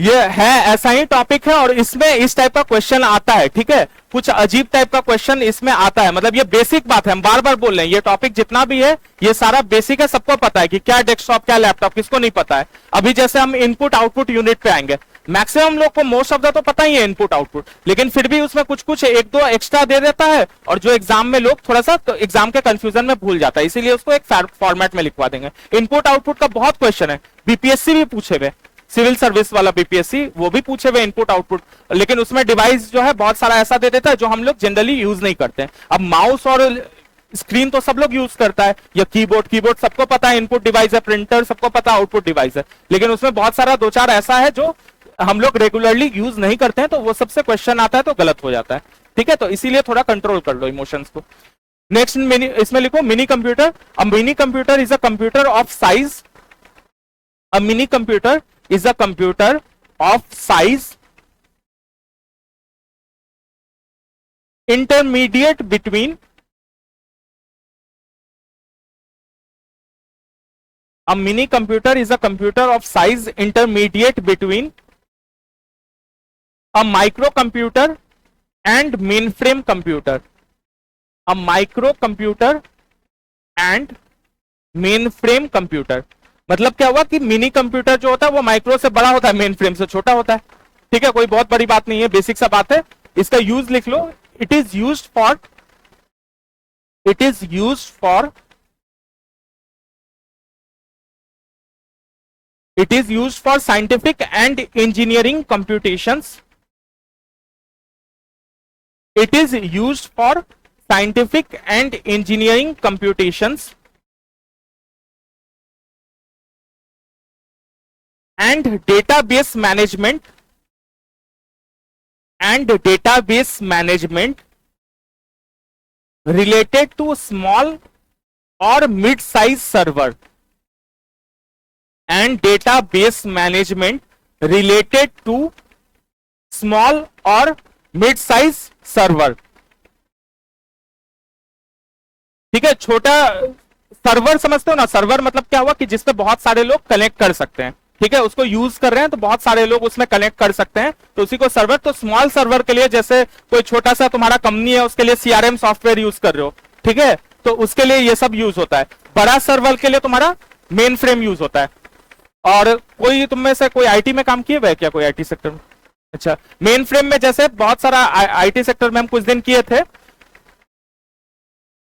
ये है, ऐसा ही टॉपिक है और इसमें इस टाइप का क्वेश्चन आता है, ठीक है, कुछ अजीब टाइप का क्वेश्चन इसमें आता है। मतलब ये बेसिक बात है, हम बार बार बोल रहे हैं, ये टॉपिक जितना भी है ये सारा बेसिक है, सबको पता है कि क्या डेस्कटॉप क्या लैपटॉप, किसको नहीं पता है। अभी जैसे हम इनपुट आउटपुट यूनिट पे आएंगे, मैक्सिमम लोग को मोस्ट ऑफ द तो पता ही है इनपुट आउटपुट, लेकिन फिर भी उसमें कुछ कुछ एक दो एक्स्ट्रा दे देता है, और जो एग्जाम में लोग थोड़ा सा एग्जाम के कंफ्यूजन में भूल जाता है, इसीलिए उसको एक फॉर्मेट में लिखवा देंगे। इनपुट आउटपुट का बहुत क्वेश्चन है, बीपीएससी भी पूछे हुए, सिविल सर्विस वाला बीपीएससी वो भी पूछे हुए इनपुट आउटपुट, लेकिन उसमें डिवाइस जो है बहुत सारा ऐसा दे देता है जो हम लोग जनरली यूज नहीं करते हैं। अब माउस और स्क्रीन तो सब लोग यूज करता है, या कीबोर्ड सबको पता है इनपुट डिवाइस है, प्रिंटर सबको पता है आउटपुट डिवाइस है, लेकिन उसमें बहुत सारा दो चार ऐसा है जो हम लोग रेगुलरली यूज नहीं करते हैं, तो वो सबसे क्वेश्चन आता है तो गलत हो जाता है, ठीक है। तो इसीलिए थोड़ा कंट्रोल कर लो इमोशंस को। नेक्स्ट इसमें लिखो mini computer, a mini computer is a computer of size, a mini computer is a computer of size intermediate between a mini computer is a computer of size intermediate between a microcomputer and mainframe computer, a microcomputer and mainframe computer। मतलब क्या हुआ कि mini computer जो होता है वो micro से बड़ा होता है, मेन फ्रेम से छोटा होता है, ठीक है, कोई बहुत बड़ी बात नहीं है, बेसिक सा बात है। इसका यूज लिख लो, it is used for It is used for scientific and engineering computations. It is used for scientific and engineering computations and database management related to small or mid-size server and database management related to small or mid-size server. ठीक है, छोटा server समझते हो ना, server मतलब क्या हुआ कि जिसपे बहुत सारे लोग कनेक्ट कर सकते हैं. ठीक है, उसको यूज कर रहे हैं तो बहुत सारे लोग उसमें कनेक्ट कर सकते हैं, तो उसी को सर्वर. तो स्मॉल सर्वर के लिए जैसे कोई छोटा सा तुम्हारा कंपनी है, उसके लिए सीआरएम सॉफ्टवेयर यूज कर रहे हो, ठीक है, तो उसके लिए ये सब यूज होता है. बड़ा सर्वर के लिए तुम्हारा मेन फ्रेम यूज होता है. और कोई तुम में से कोई आईटी में काम किए हुए क्या, कोई आईटी सेक्टर में? अच्छा, मेन फ्रेम में जैसे बहुत सारा आईटी सेक्टर में हम कुछ दिन किए थे.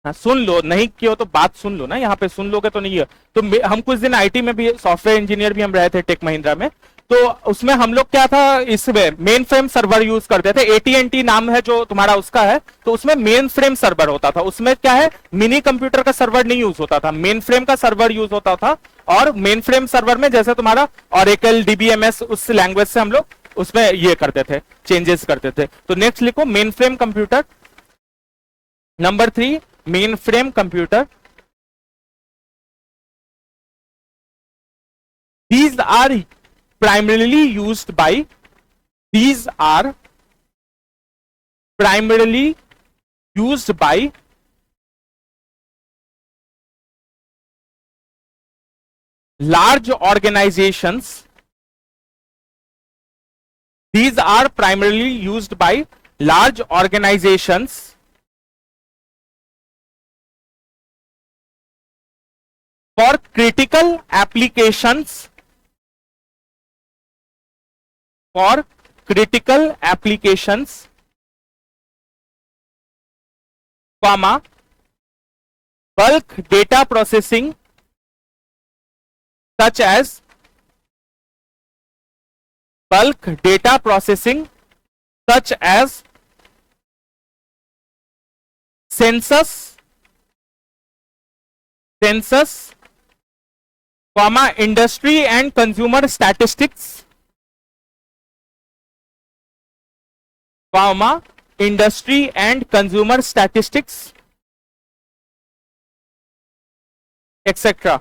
हाँ, सुन लो, नहीं किए हो तो बात सुन लो ना, यहाँ पे सुन लोगे तो नहीं है. तो हम कुछ दिन आईटी में भी, सॉफ्टवेयर इंजीनियर भी हम रहे थे टेक महिंद्रा में. तो उसमें हम लोग क्या था, इसमें मेन फ्रेम सर्वर यूज करते थे. एटीएनटी नाम है जो तुम्हारा उसका है, तो उसमें मेन फ्रेम सर्वर होता था. उसमें क्या है, मिनी कंप्यूटर का सर्वर नहीं यूज होता था, मेन फ्रेम का सर्वर यूज होता था. और मेन फ्रेम सर्वर में जैसे तुम्हारा ऑरेकल, डीबीएमएस, उस लैंग्वेज से हम लोग उसमें ये करते थे, चेंजेस करते थे. तो नेक्स्ट लिखो main frame computer. Number 3, main frame computer. These are primarily used by large organizations. These are primarily used by large organizations for critical applications, comma, bulk data processing such as census, comma, industry and consumer statistics, comma, industry and consumer statistics, etc.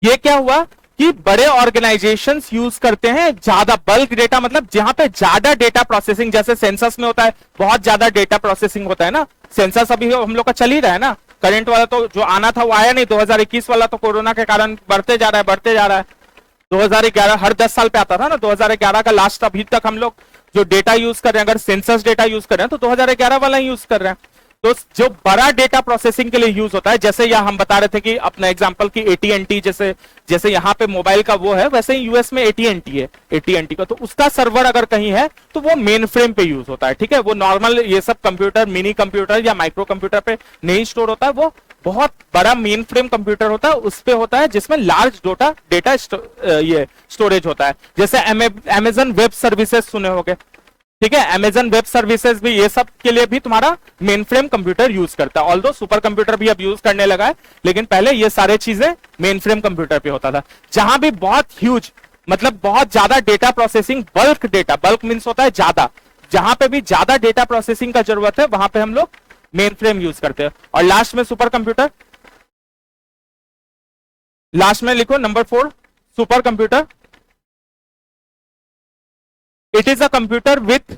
ये क्या हुआ कि बड़े organisations use करते हैं ज्यादा bulk data, मतलब जहां पे ज्यादा डेटा प्रोसेसिंग, जैसे सेंसस में होता है, बहुत ज्यादा डेटा प्रोसेसिंग होता है ना. सेंसस अभी हम लोग का चल ही रहा है ना, करंट वाला तो जो आना था वो आया नहीं. 2021 वाला तो कोरोना के कारण बढ़ते जा रहा है. 2011 हर 10 साल पे आता था ना. 2011 का लास्ट अभी तक हम लोग जो डेटा यूज कर रहे हैं, अगर सेंसस डेटा यूज कर रहे हैं तो 2011 वाला ही यूज कर रहे हैं. तो जो बड़ा डेटा प्रोसेसिंग के लिए यूज होता है, जैसे यहाँ हम बता रहे थे कि अपना एग्जांपल की एटीएनटी, जैसे यहाँ पे मोबाइल का वो है, वैसे ही यूएस में एटीएनटी है, एटीएनटी का. तो उसका सर्वर अगर कहीं है तो वो मेन फ्रेम पे यूज होता है. ठीक है, वो नॉर्मल ये सब कंप्यूटर, मिनी कंप्यूटर या माइक्रो कंप्यूटर पे नहीं स्टोर होता है. वो बहुत बड़ा मेन फ्रेम कंप्यूटर होता है, उस पे होता है जिसमें लार्ज डेटा ये स्टोरेज होता है. जैसे अमेजन वेब सर्विसेज सुने होंगे, ठीक है, अमेजन वेब सर्विसेज भी, ये सब के लिए भी तुम्हारा मेन फ्रेम कंप्यूटर यूज करता है. ऑल्दो सुपर कंप्यूटर भी अब यूज करने लगा है, लेकिन पहले ये सारे चीजें मेन फ्रेम कंप्यूटर पे होता था. जहां भी बहुत ह्यूज, मतलब बहुत ज्यादा डेटा प्रोसेसिंग, बल्क मीन्स होता है ज्यादा, जहां पे भी ज्यादा डेटा प्रोसेसिंग का जरूरत है वहां पे हम लोग मेन फ्रेम यूज करते हैं. और लास्ट में सुपर कंप्यूटर, लास्ट में लिखो number 4, super computer. It is a computer with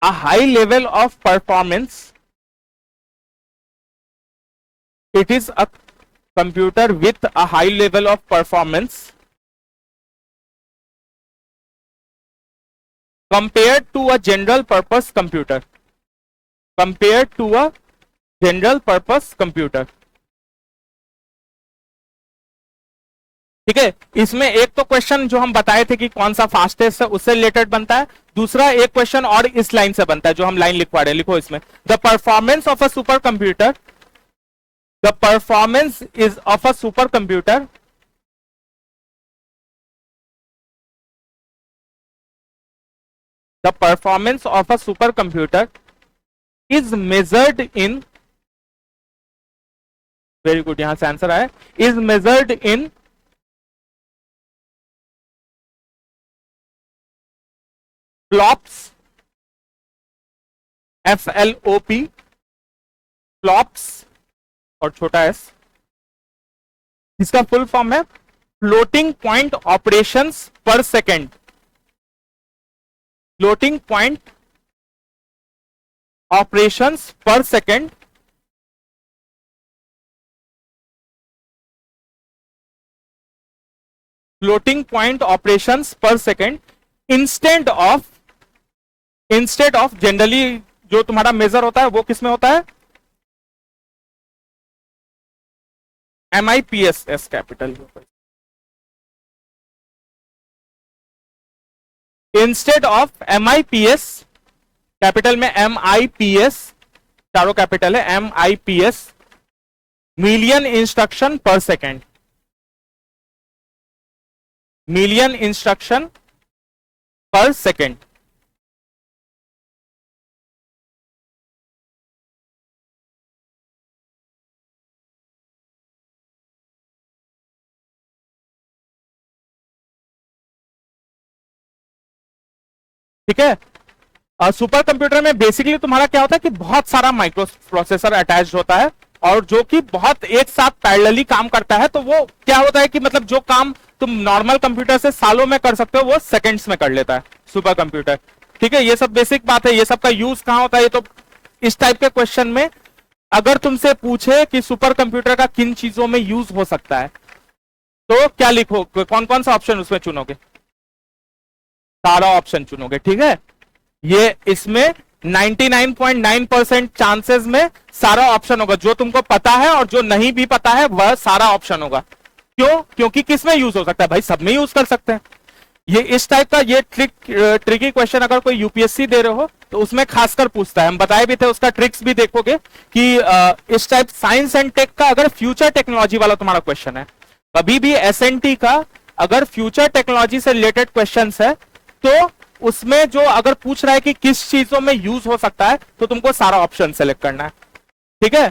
a high level of performance. It is a computer with a high level of performance compared to a general purpose computer. ठीक है, इसमें एक तो question जो हम बताए थे कि कौन सा फास्टेस्ट है उससे रिलेटेड बनता है, दूसरा एक क्वेश्चन और इस लाइन से बनता है जो हम लाइन लिखवा रहे हैं, लिखो इसमें, the performance of a super computer, the performance is of a super computer the performance of a super computer is measured in, very good, यहां से आंसर आया, is measured in flops, FLOP, flops और छोटा S, इसका full form है floating point operations पर second, floating point operations पर second, floating point operations पर सेकेंड, इंस्टेंट ऑफ जनरली जो तुम्हारा मेजर होता है वो किसमें होता है, MIPS capital, instead of MIPS capital में, MIPS चारों कैपिटल है, MIPS मिलियन इंस्ट्रक्शन पर सेकेंड, मिलियन इंस्ट्रक्शन पर सेकेंड। ठीक है, सुपर कंप्यूटर में बेसिकली तुम्हारा क्या होता है कि बहुत सारा माइक्रो प्रोसेसर अटैच होता है और जो कि बहुत एक साथ पैरेलली काम करता है, तो वो क्या होता है कि मतलब जो काम तुम नॉर्मल कंप्यूटर से सालों में कर सकते हो वो सेकंड्स में कर लेता है सुपर कंप्यूटर। ठीक है, ये सब बेसिक बात है, ये सब का यूज कहां होता है, ये तो इस टाइप के क्वेश्चन में अगर तुमसे पूछे कि सुपर कंप्यूटर का किन चीजों में यूज हो सकता है तो क्या लिखो, कौन कौन सा ऑप्शन उसमें चुनोगे, सारा ऑप्शन चुनोगे। ठीक है, ये इसमें 99.9% चांसेस में सारा ऑप्शन होगा, जो तुमको पता है और जो नहीं भी पता है वह सारा ऑप्शन होगा। क्यों? क्योंकि किस में यूज हो सकता है भाई, सब में यूज कर सकते हैं। ये इस टाइप का ये ट्रिकी क्वेश्चन अगर कोई यूपीएससी दे रहे हो तो उसमें खासकर पूछता है, हम बताए भी थे, उसका ट्रिक्स भी देखोगे कि इस टाइप साइंस एंड टेक का अगर फ्यूचर टेक्नोलॉजी वाला तुम्हारा क्वेश्चन है, कभी भी एसएनटी का अगर फ्यूचर टेक्नोलॉजी से रिलेटेड क्वेश्चन है तो उसमें जो अगर पूछ रहा है कि किस चीजों में यूज हो सकता है तो तुमको सारा ऑप्शन सेलेक्ट करना है। ठीक है,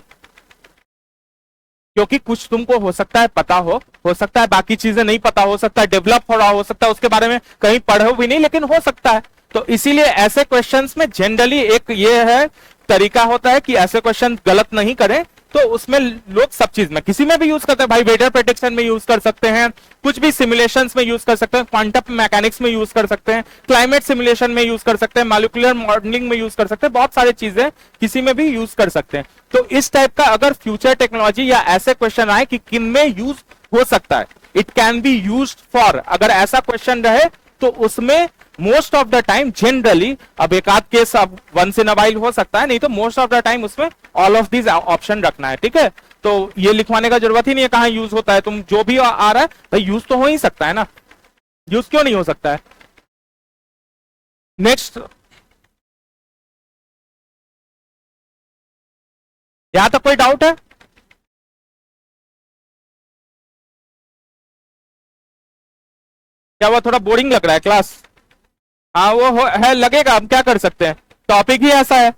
क्योंकि कुछ तुमको हो सकता है पता हो सकता है बाकी चीजें नहीं पता, हो सकता है डेवलप हो रहा, हो सकता है उसके बारे में कहीं पढ़ो भी नहीं लेकिन हो सकता है। तो इसीलिए ऐसे क्वेश्चंस में जनरली एक ये है तरीका होता है कि ऐसे क्वेश्चन गलत नहीं करें, तो उसमें लोग सब चीज में किसी में भी यूज करते हैं भाई, वेदर प्रेडिक्शन में यूज कर सकते हैं, कुछ भी सिमुलेशंस में यूज कर सकते हैं, क्वांटम मैकेनिक्स में यूज कर सकते हैं, क्लाइमेट सिमुलेशन में यूज कर सकते हैं, मॉलिक्यूलर मॉडलिंग में यूज कर सकते हैं, बहुत सारी चीजें किसी में भी यूज कर सकते हैं। तो इस टाइप का अगर फ्यूचर टेक्नोलॉजी या ऐसे क्वेश्चन आए कि किन में यूज हो सकता है, it can be used for, अगर ऐसा क्वेश्चन रहे तो उसमें most of the time generally, अब एक आध केस अब वंस इन अ वाइल हो सकता है, नहीं तो मोस्ट ऑफ द टाइम उसमें ऑल ऑफ दीज ऑप्शन रखना है। ठीक है, तो ये लिखवाने का जरूरत ही नहीं है कहां यूज होता है, तुम जो भी आ रहा है भाई यूज तो हो ही सकता है ना, यूज क्यों नहीं हो सकता है। नेक्स्ट, यहां तक कोई डाउट है? क्या हुआ, थोड़ा बोरिंग लग रहा है क्लास? हाँ वो है, लगेगा, हम क्या कर सकते हैं, टॉपिक ही ऐसा है।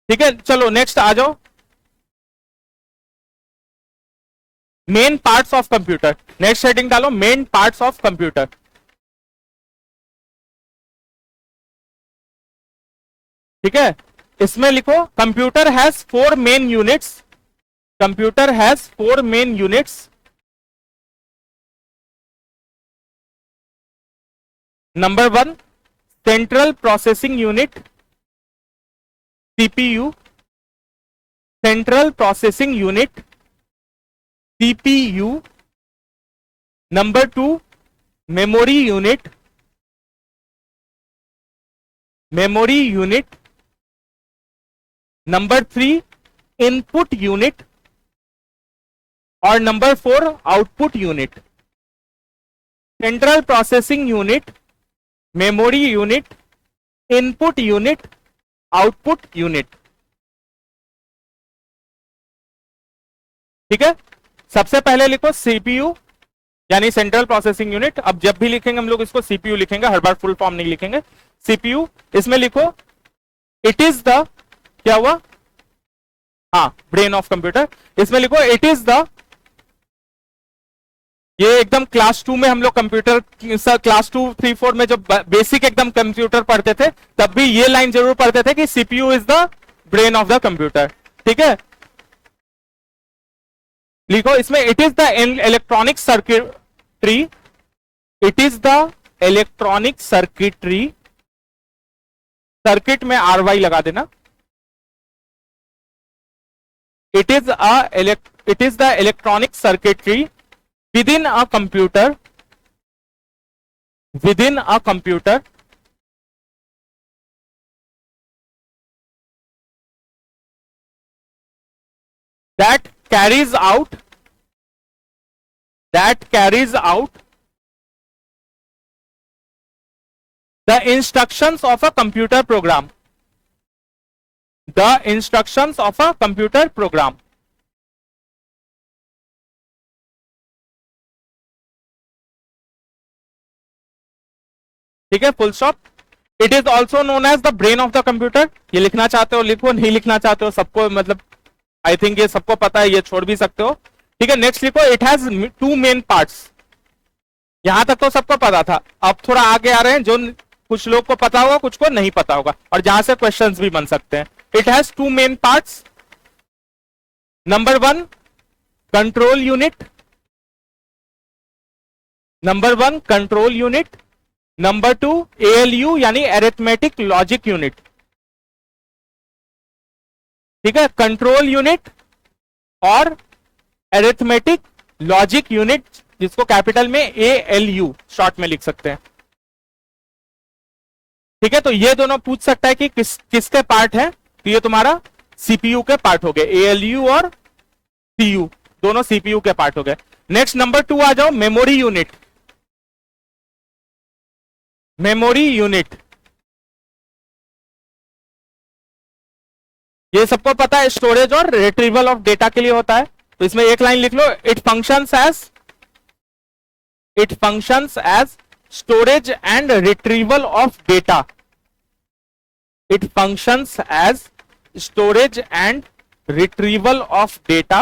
ठीक है, चलो नेक्स्ट आ जाओ, main parts of computer, next heading डालो मेन पार्ट्स ऑफ कंप्यूटर। ठीक है, इसमें लिखो computer has 4 main units, computer has 4 main units. Number 1, central processing unit, CPU, central processing unit, CPU. Number 2, memory unit, memory unit. Number 3, input unit, और number 4 output unit, central processing unit, memory unit, input unit, output unit. ठीक है, सबसे पहले लिखो CPU यानी central processing unit. अब जब भी लिखेंगे हम लोग इसको सीपीयू लिखेंगे, हर बार फुल फॉर्म नहीं लिखेंगे। सीपीयू, इसमें लिखो इट इज द, क्या हुआ, हाँ, ब्रेन ऑफ कंप्यूटर। इसमें लिखो इट इज द, ये एकदम क्लास 2 में हम लोग कंप्यूटर, क्लास 2, 3, 4 में जब बेसिक एकदम कंप्यूटर पढ़ते थे तब भी ये लाइन जरूर पढ़ते थे कि CPU is the brain of the computer. ठीक है, लिखो इसमें it is the electronic circuitry, it is the electronic circuitry, circuit में RY लगा देना। It is the electronic circuitry within a computer that carries out the instructions of a computer program, ठीक है, full stop. It is also known as the brain of the computer. ये लिखना चाहते हो लिखो, नहीं लिखना चाहते हो, सबको मतलब आई थिंक ये सबको पता है, ये छोड़ भी सकते हो। ठीक है, नेक्स्ट लिखो इट हैज 2 मेन पार्ट्स। यहां तक तो सबको पता था, अब थोड़ा आगे आ रहे हैं, जो कुछ लोग को पता होगा, कुछ को नहीं पता होगा, और जहां से क्वेश्चंस भी बन सकते हैं। It has 2 main parts. Number 1 control unit, number 2 ALU यानी अरिथमेटिक लॉजिक यूनिट। ठीक है, कंट्रोल यूनिट और अरिथमेटिक लॉजिक यूनिट, जिसको कैपिटल में ALU शॉर्ट में लिख सकते हैं। ठीक है, तो ये दोनों पूछ सकता है कि किसके पार्ट है, तो ये तुम्हारा CPU के पार्ट हो गए, ALU और CU दोनों CPU के पार्ट हो गए। नेक्स्ट नंबर 2 आ जाओ, मेमोरी यूनिट। ये सबको पता है, स्टोरेज और रिट्रीवल ऑफ डेटा के लिए होता है। तो इसमें एक लाइन लिख लो, it functions as storage and retrieval of data. It functions as storage and retrieval of data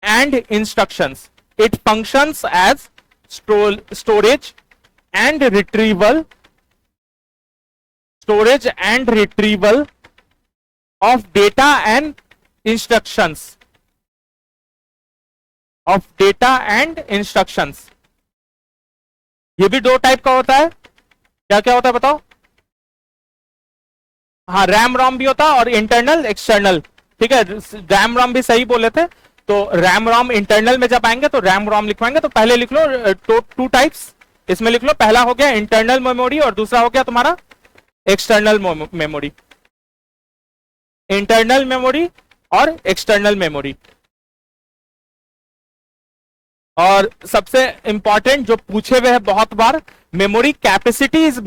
and instructions. It functions as storage and retrieval of data and instructions, ये भी 2 टाइप का होता है। क्या क्या होता है बताओ? हाँ, रैम रोम भी होता है और इंटरनल एक्सटर्नल। ठीक है, रैम रोम भी सही बोले थे, तो रैम रोम इंटरनल में जब आएंगे तो रैम रोम लिखवाएंगे। तो पहले लिख लो 2 टाइप्स, इसमें लिख लो, पहला हो गया इंटरनल मेमोरी और दूसरा हो गया तुम्हारा एक्सटर्नल मेमोरी। इंटरनल मेमोरी और एक्सटर्नल मेमोरी। और सबसे इंपॉर्टेंट जो पूछे हुए हैं बहुत बार, memory capacity is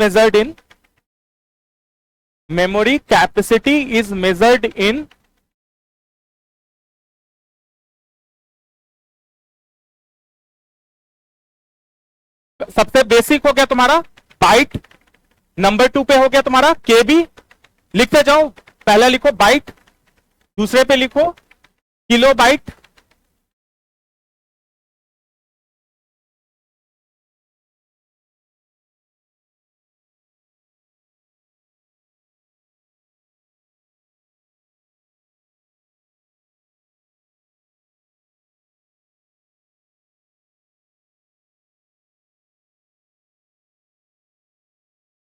measured in सबसे बेसिक हो गया तुम्हारा बाइट, नंबर 2 पे हो गया तुम्हारा केबी। लिखते जाओ, पहला लिखो बाइट, दूसरे पे लिखो किलो बाइट,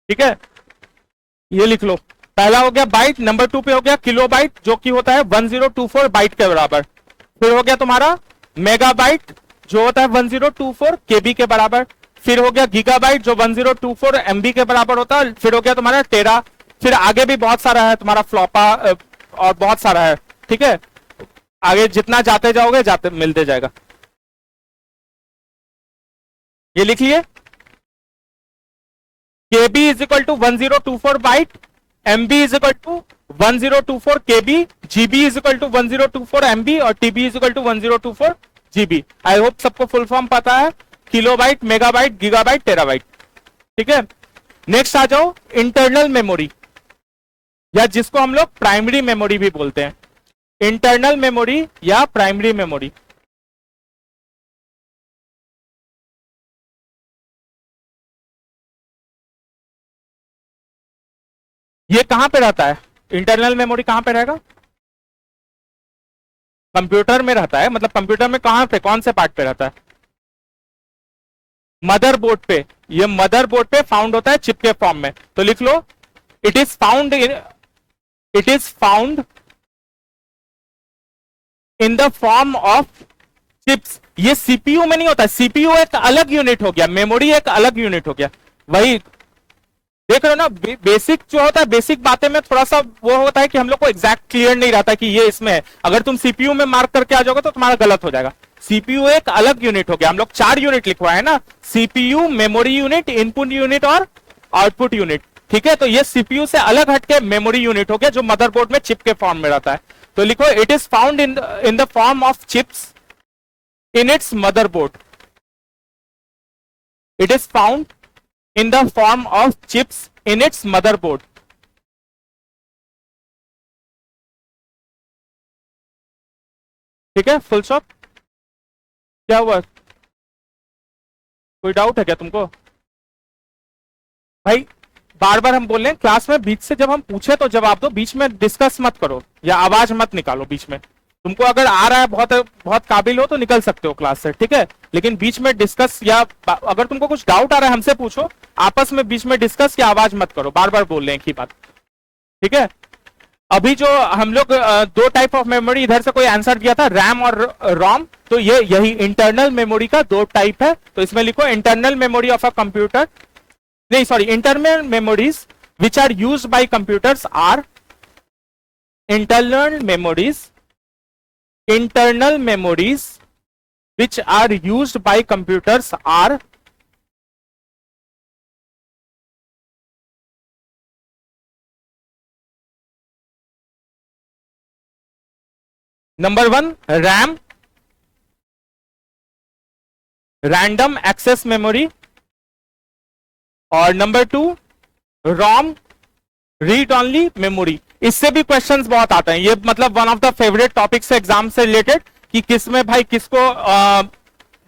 ठीक है, ये लिख लो, पहला हो गया बाइट, नंबर 2 पे हो गया किलो बाइट जो कि होता है 1024 बाइट के बराबर। फिर हो गया तुम्हारा मेगाबाइट जो होता है 1024 केबी के बराबर। फिर हो गया गीगाबाइट जो 1024 MB के बराबर होता है। फिर हो गया तुम्हारा टेरा। फिर आगे भी बहुत सारा है तुम्हारा फ्लॉपा और बहुत सारा है। ठीक है, आगे जितना जाते जाओगे जाते मिलते जाएगा। ये लिख लिए, KB is equal to 1024 byte, MB is equal to 1024 KB, GB is equal to 1024 MB और TB is equal to 1024 GB. I hope सबको फुल फॉर्म पता है, किलोबाइट, मेगाबाइट, गीगाबाइट, टेराबाइट। ठीक है, नेक्स्ट आ जाओ इंटरनल मेमोरी, या जिसको हम लोग प्राइमरी मेमोरी भी बोलते हैं, इंटरनल मेमोरी या प्राइमरी मेमोरी। ये कहां पे रहता है? इंटरनल मेमोरी कहां पे रहेगा? कंप्यूटर में रहता है। मतलब कंप्यूटर में कहां पे, कौन से पार्ट पे रहता है? मदरबोर्ड पे। ये मदरबोर्ड पे फाउंड होता है चिप के फॉर्म में। तो लिख लो, it is found in the form of chips. ये सीपीयू में नहीं होता, सीपीयू एक अलग यूनिट हो गया, मेमोरी एक अलग यूनिट हो गया। वही देख रहे हो ना, बेसिक जो होता है, बेसिक बातें में थोड़ा सा वो होता है कि हम लोग को एग्जैक्ट क्लियर नहीं रहता कि ये इसमें है। अगर तुम सीपीयू में मार्क करके आ जाओगे तो तुम्हारा गलत हो जाएगा। सीपीयू एक अलग यूनिट हो गया। हम लोग 4 यूनिट लिखवाए है ना, CPU, memory unit, input unit और आउटपुट यूनिट। ठीक है, तो ये सीपीयू से अलग हटके मेमोरी यूनिट हो गया जो मदरबोर्ड में चिप के फॉर्म में रहता है। तो लिखो, it is found in the form of chips in its motherboard. It is found in the form of chips in its motherboard. ठीक है, फुल स्टॉप। क्या हुआ, कोई डाउट है क्या तुमको? भाई बार बार हम बोल रहे हैं क्लास में, बीच से जब हम पूछे तो जवाब दो, बीच में डिस्कस मत करो या आवाज मत निकालो बीच में। तुमको अगर आ रहा है, बहुत बहुत काबिल हो तो निकल सकते हो क्लास से, ठीक है, लेकिन बीच में डिस्कस या अगर तुमको कुछ डाउट आ रहा है हमसे पूछो, आपस में बीच में डिस्कस या आवाज मत करो। बार बार बोल रहे हैं एक ही बात, ठीक है। अभी जो हम लोग 2 टाइप ऑफ मेमोरी, इधर से कोई आंसर दिया था, रैम और रोम, तो ये यही इंटरनल मेमोरी का 2 टाइप है। तो इसमें लिखो, internal memory of a computer, नहीं sorry, internal memories which are used by computers are internal memories which are used by computers are number 1 RAM, random access memory, और number 2 ROM, read only memory. इससे भी questions बहुत आते हैं। ये मतलब one of the favourite topics है exam से रिलेटेड, कि किसमें भाई किसको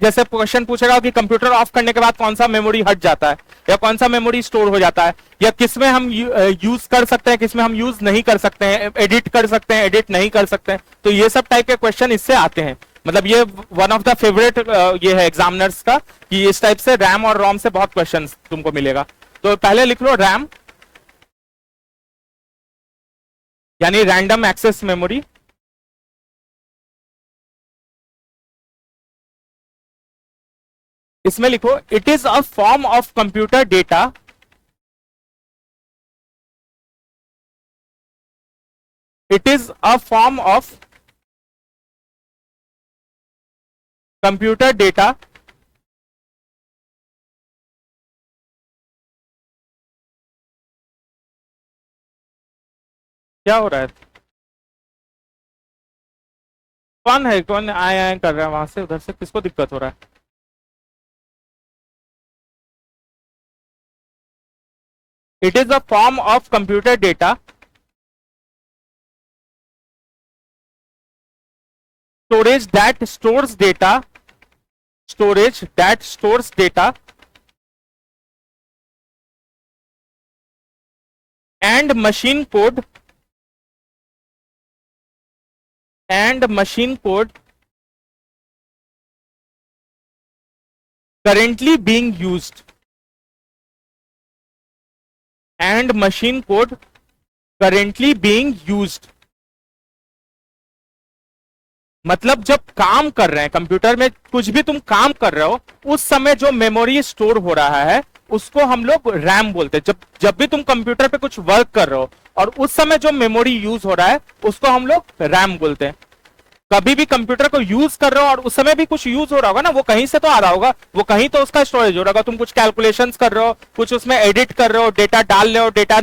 जैसे क्वेश्चन पूछेगा कि कंप्यूटर ऑफ करने के बाद कौन सा मेमोरी हट जाता है या कौन सा मेमोरी स्टोर हो जाता है, या किसमें हम यूज कर सकते हैं, किसमें हम यूज नहीं कर सकते हैं, एडिट कर सकते हैं, एडिट नहीं कर सकते हैं। तो ये सब टाइप के क्वेश्चन इससे आते हैं। मतलब ये वन ऑफ द फेवरेट ये है एग्जामिनर्स का, कि इस टाइप से रैम और रोम से बहुत क्वेश्चन तुमको मिलेगा। तो पहले लिख लो रैम, यानी रैंडम एक्सेस मेमोरी। इसमें लिखो, it is a form of computer data, it is a form of computer data क्या हो रहा है? कौन है, कौन आए कर रहा है वहां से उधर से, किसको दिक्कत हो रहा है? It is a form of computer data storage that stores data and machine code currently being used and machine code currently being used। मतलब जब काम कर रहे हैं कंप्यूटर में, कुछ भी तुम काम कर रहे हो, उस समय जो मेमोरी स्टोर हो रहा है उसको हम लोग रैम बोलते हैं। जब भी तुम कंप्यूटर पे कुछ वर्क कर रहे हो और उस समय जो मेमोरी यूज हो रहा है उसको हम लोग रैम बोलते हैं। कभी भी कंप्यूटर को यूज कर रहे हो और उस समय भी कुछ यूज हो रहा होगा ना, वो कहीं से तो आ रहा होगा, वो कहीं तो उसका स्टोरेज हो रहा होगा। तुम कुछ कैलकुलेशंस कर रहे हो, कुछ उसमें एडिट कर रहे हो, डेटा डाल रहे हो, डेटा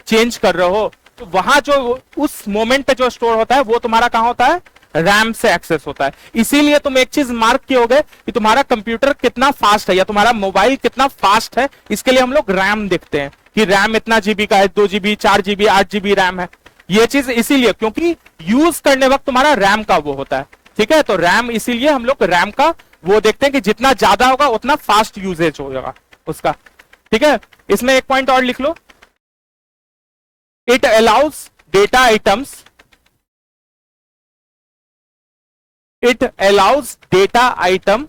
चेंज कर रहे हो, तो वहां जो उस मोमेंट पे जो स्टोर होता है वो तुम्हारा कहां होता है, रैम से एक्सेस होता है। इसीलिए तुम एक चीज मार्क किए कि तुम्हारा कंप्यूटर कितना फास्ट है या तुम्हारा मोबाइल कितना फास्ट है, इसके लिए हम लोग रैम देखते हैं कि रैम इतना जीबी का है, 2 GB, 4 GB, 8 GB रैम है। ये चीज इसीलिए क्योंकि यूज करने वक्त तुम्हारा रैम का वो होता है, ठीक है। तो रैम इसीलिए हम लोग रैम का वो देखते हैं कि जितना ज्यादा होगा उतना फास्ट यूजेज होगा उसका, ठीक है। इसमें एक पॉइंट और लिख लो, it allows data items, it allows data item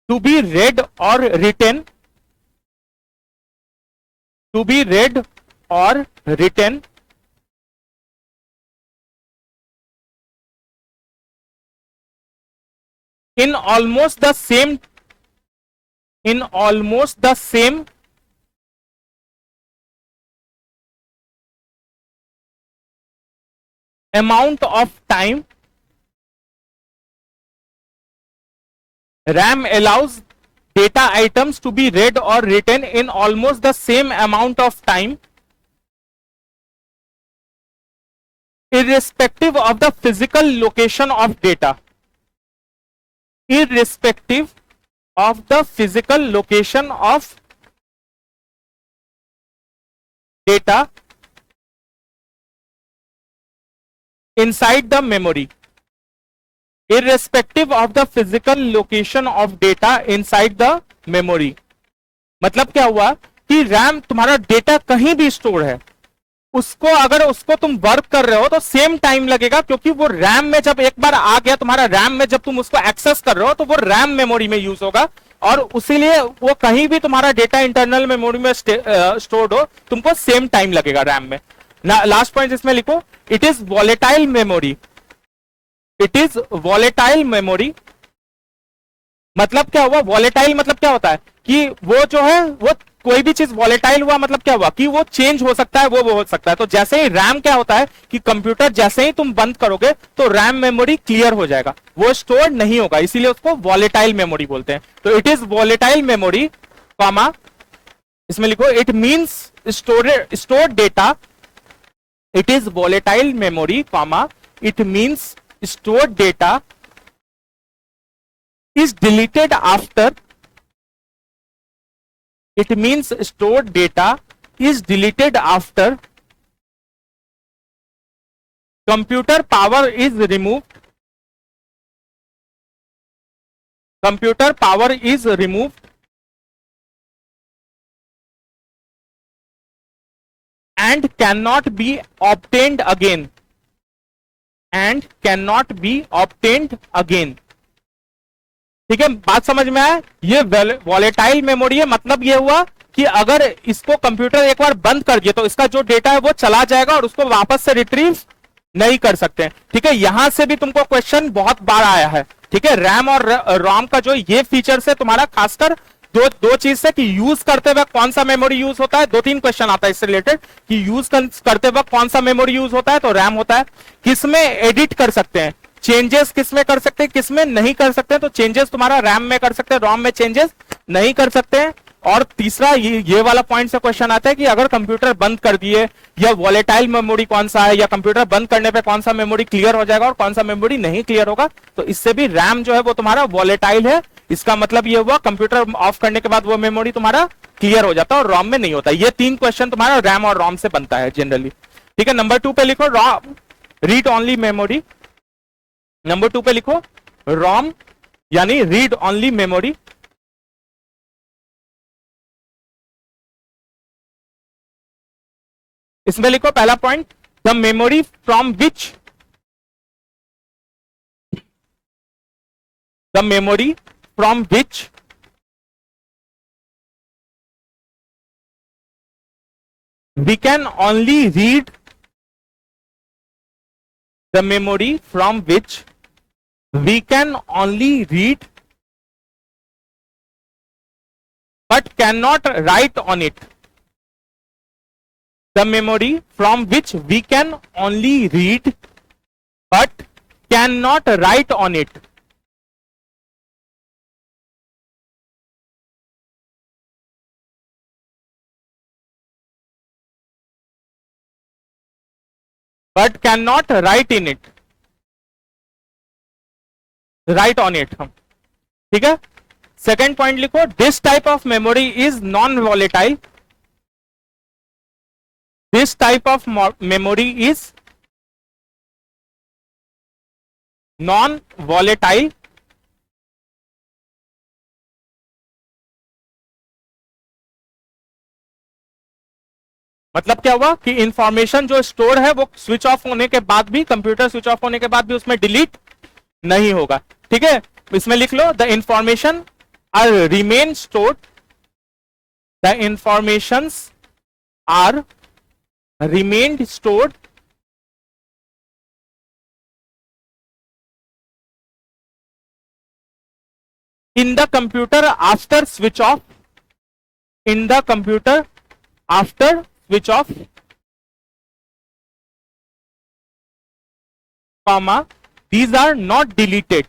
to be read or written, to be read or written in almost the same, in almost the same amount of time. RAM allows data items to be read or written in almost the same amount of time, irrespective of the physical location of data, irrespective of the physical location of data inside the memory, irrespective of the physical location of data inside the memory। मतलब क्या हुआ कि RAM तुम्हारा data कहीं भी store है, उसको अगर उसको तुम वर्क कर रहे हो तो सेम टाइम लगेगा, क्योंकि वो रैम में जब एक बार आ गया तुम्हारा रैम में, जब तुम उसको एक्सेस कर रहे हो तो वो रैम मेमोरी में यूज होगा, और इसीलिए वो कहीं भी तुम्हारा डेटा इंटरनल मेमोरी में स्टोर्ड हो, तुमको सेम टाइम लगेगा रैम में। लास्ट पॉइंट इसमें लिखो, it is volatile memory, it is volatile memory. मतलब क्या हुआ, वॉलेटाइल मतलब क्या होता है कि वो जो है वो कोई भी चीज वॉलेटाइल हुआ मतलब क्या हुआ कि वो चेंज हो सकता है, वो हो सकता है। तो जैसे ही रैम क्या होता है कि कंप्यूटर जैसे ही तुम बंद करोगे तो रैम मेमोरी क्लियर हो जाएगा, वो स्टोर नहीं होगा, इसीलिए उसको वॉलेटाइल मेमोरी बोलते हैं। तो it is volatile memory, comma इसमें लिखो it means stored data, it is volatile memory, comma it means stored data is deleted after, it means stored data is deleted after computer power is removed, computer power is removed and cannot be obtained again, and cannot be obtained again। ठीक है, बात समझ में आया। ये volatile memory है, मतलब ये हुआ कि अगर इसको कंप्यूटर एक बार बंद कर दिया तो इसका जो डेटा है वो चला जाएगा और उसको वापस से रिट्रीव नहीं कर सकते। ठीक है, यहां से भी तुमको क्वेश्चन बहुत बार आया है। ठीक है, रैम और रोम का जो ये फीचर है तुम्हारा खासकर दो चीज से कि यूज करते वक्त कौन सा मेमोरी यूज होता है, 2-3 क्वेश्चन आता है इससे रिलेटेड कि यूज करते वक्त कौन सा मेमोरी यूज होता है, तो रैम होता है। किसमें एडिट कर सकते हैं, चेंजेस किसमें कर सकते हैं, किसमें नहीं कर सकते हैं, तो चेंजेस तुम्हारा रैम में कर सकते हैं, रोम में चेंजेस नहीं कर सकते हैं। और तीसरा ये वाला पॉइंट से क्वेश्चन आता है कि अगर कंप्यूटर बंद कर दिए या वॉलेटाइल मेमोरी कौन सा है, या कंप्यूटर बंद करने पे कौन सा मेमोरी क्लियर हो जाएगा और कौन सा मेमोरी नहीं क्लियर होगा। तो इससे भी रैम जो है वो तुम्हारा वॉलेटाइल है, इसका मतलब ये हुआ कंप्यूटर ऑफ करने के बाद वो मेमोरी तुम्हारा क्लियर हो जाता है और रोम में नहीं होता। ये 3 क्वेश्चन तुम्हारा रैम और रोम से बनता है जनरली। ठीक है, नंबर 2 पे लिखो रोम रीड ओनली मेमोरी, नंबर 2 पे लिखो रोम यानी रीड ओनली मेमोरी। इसमें लिखो पहला point, the memory from which, the memory from which we can only read, the memory from which we can only read but cannot write on it, the memory from which we can only read but can not write on it. But can not write in it, write on it. हम ठीक है. Second point लिखो, this type of memory is non volatile. This type of memory is non volatile. मतलब क्या हुआ कि information जो store है वो स्विच ऑफ होने के बाद भी, कंप्यूटर स्विच ऑफ होने के बाद भी उसमें डिलीट नहीं होगा. ठीक है. इसमें लिख लो, the information are remain stored, the informations are remained stored in the computer after switch off, in the computer after switch off, comma, these are not deleted,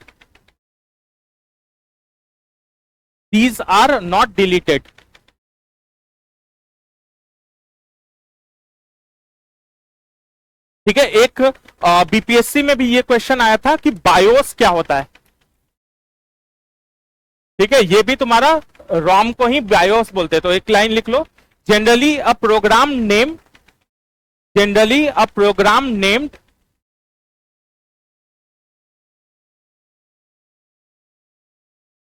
these are not deleted. ठीक है. एक BPSC में भी ये question आया था कि BIOS क्या होता है. ठीक है. ये भी तुम्हारा रॉम को ही बायोस बोलते हैं. तो एक लाइन लिख लो, जनरली अ प्रोग्राम नेम, जनरली अ प्रोग्राम नेम्ड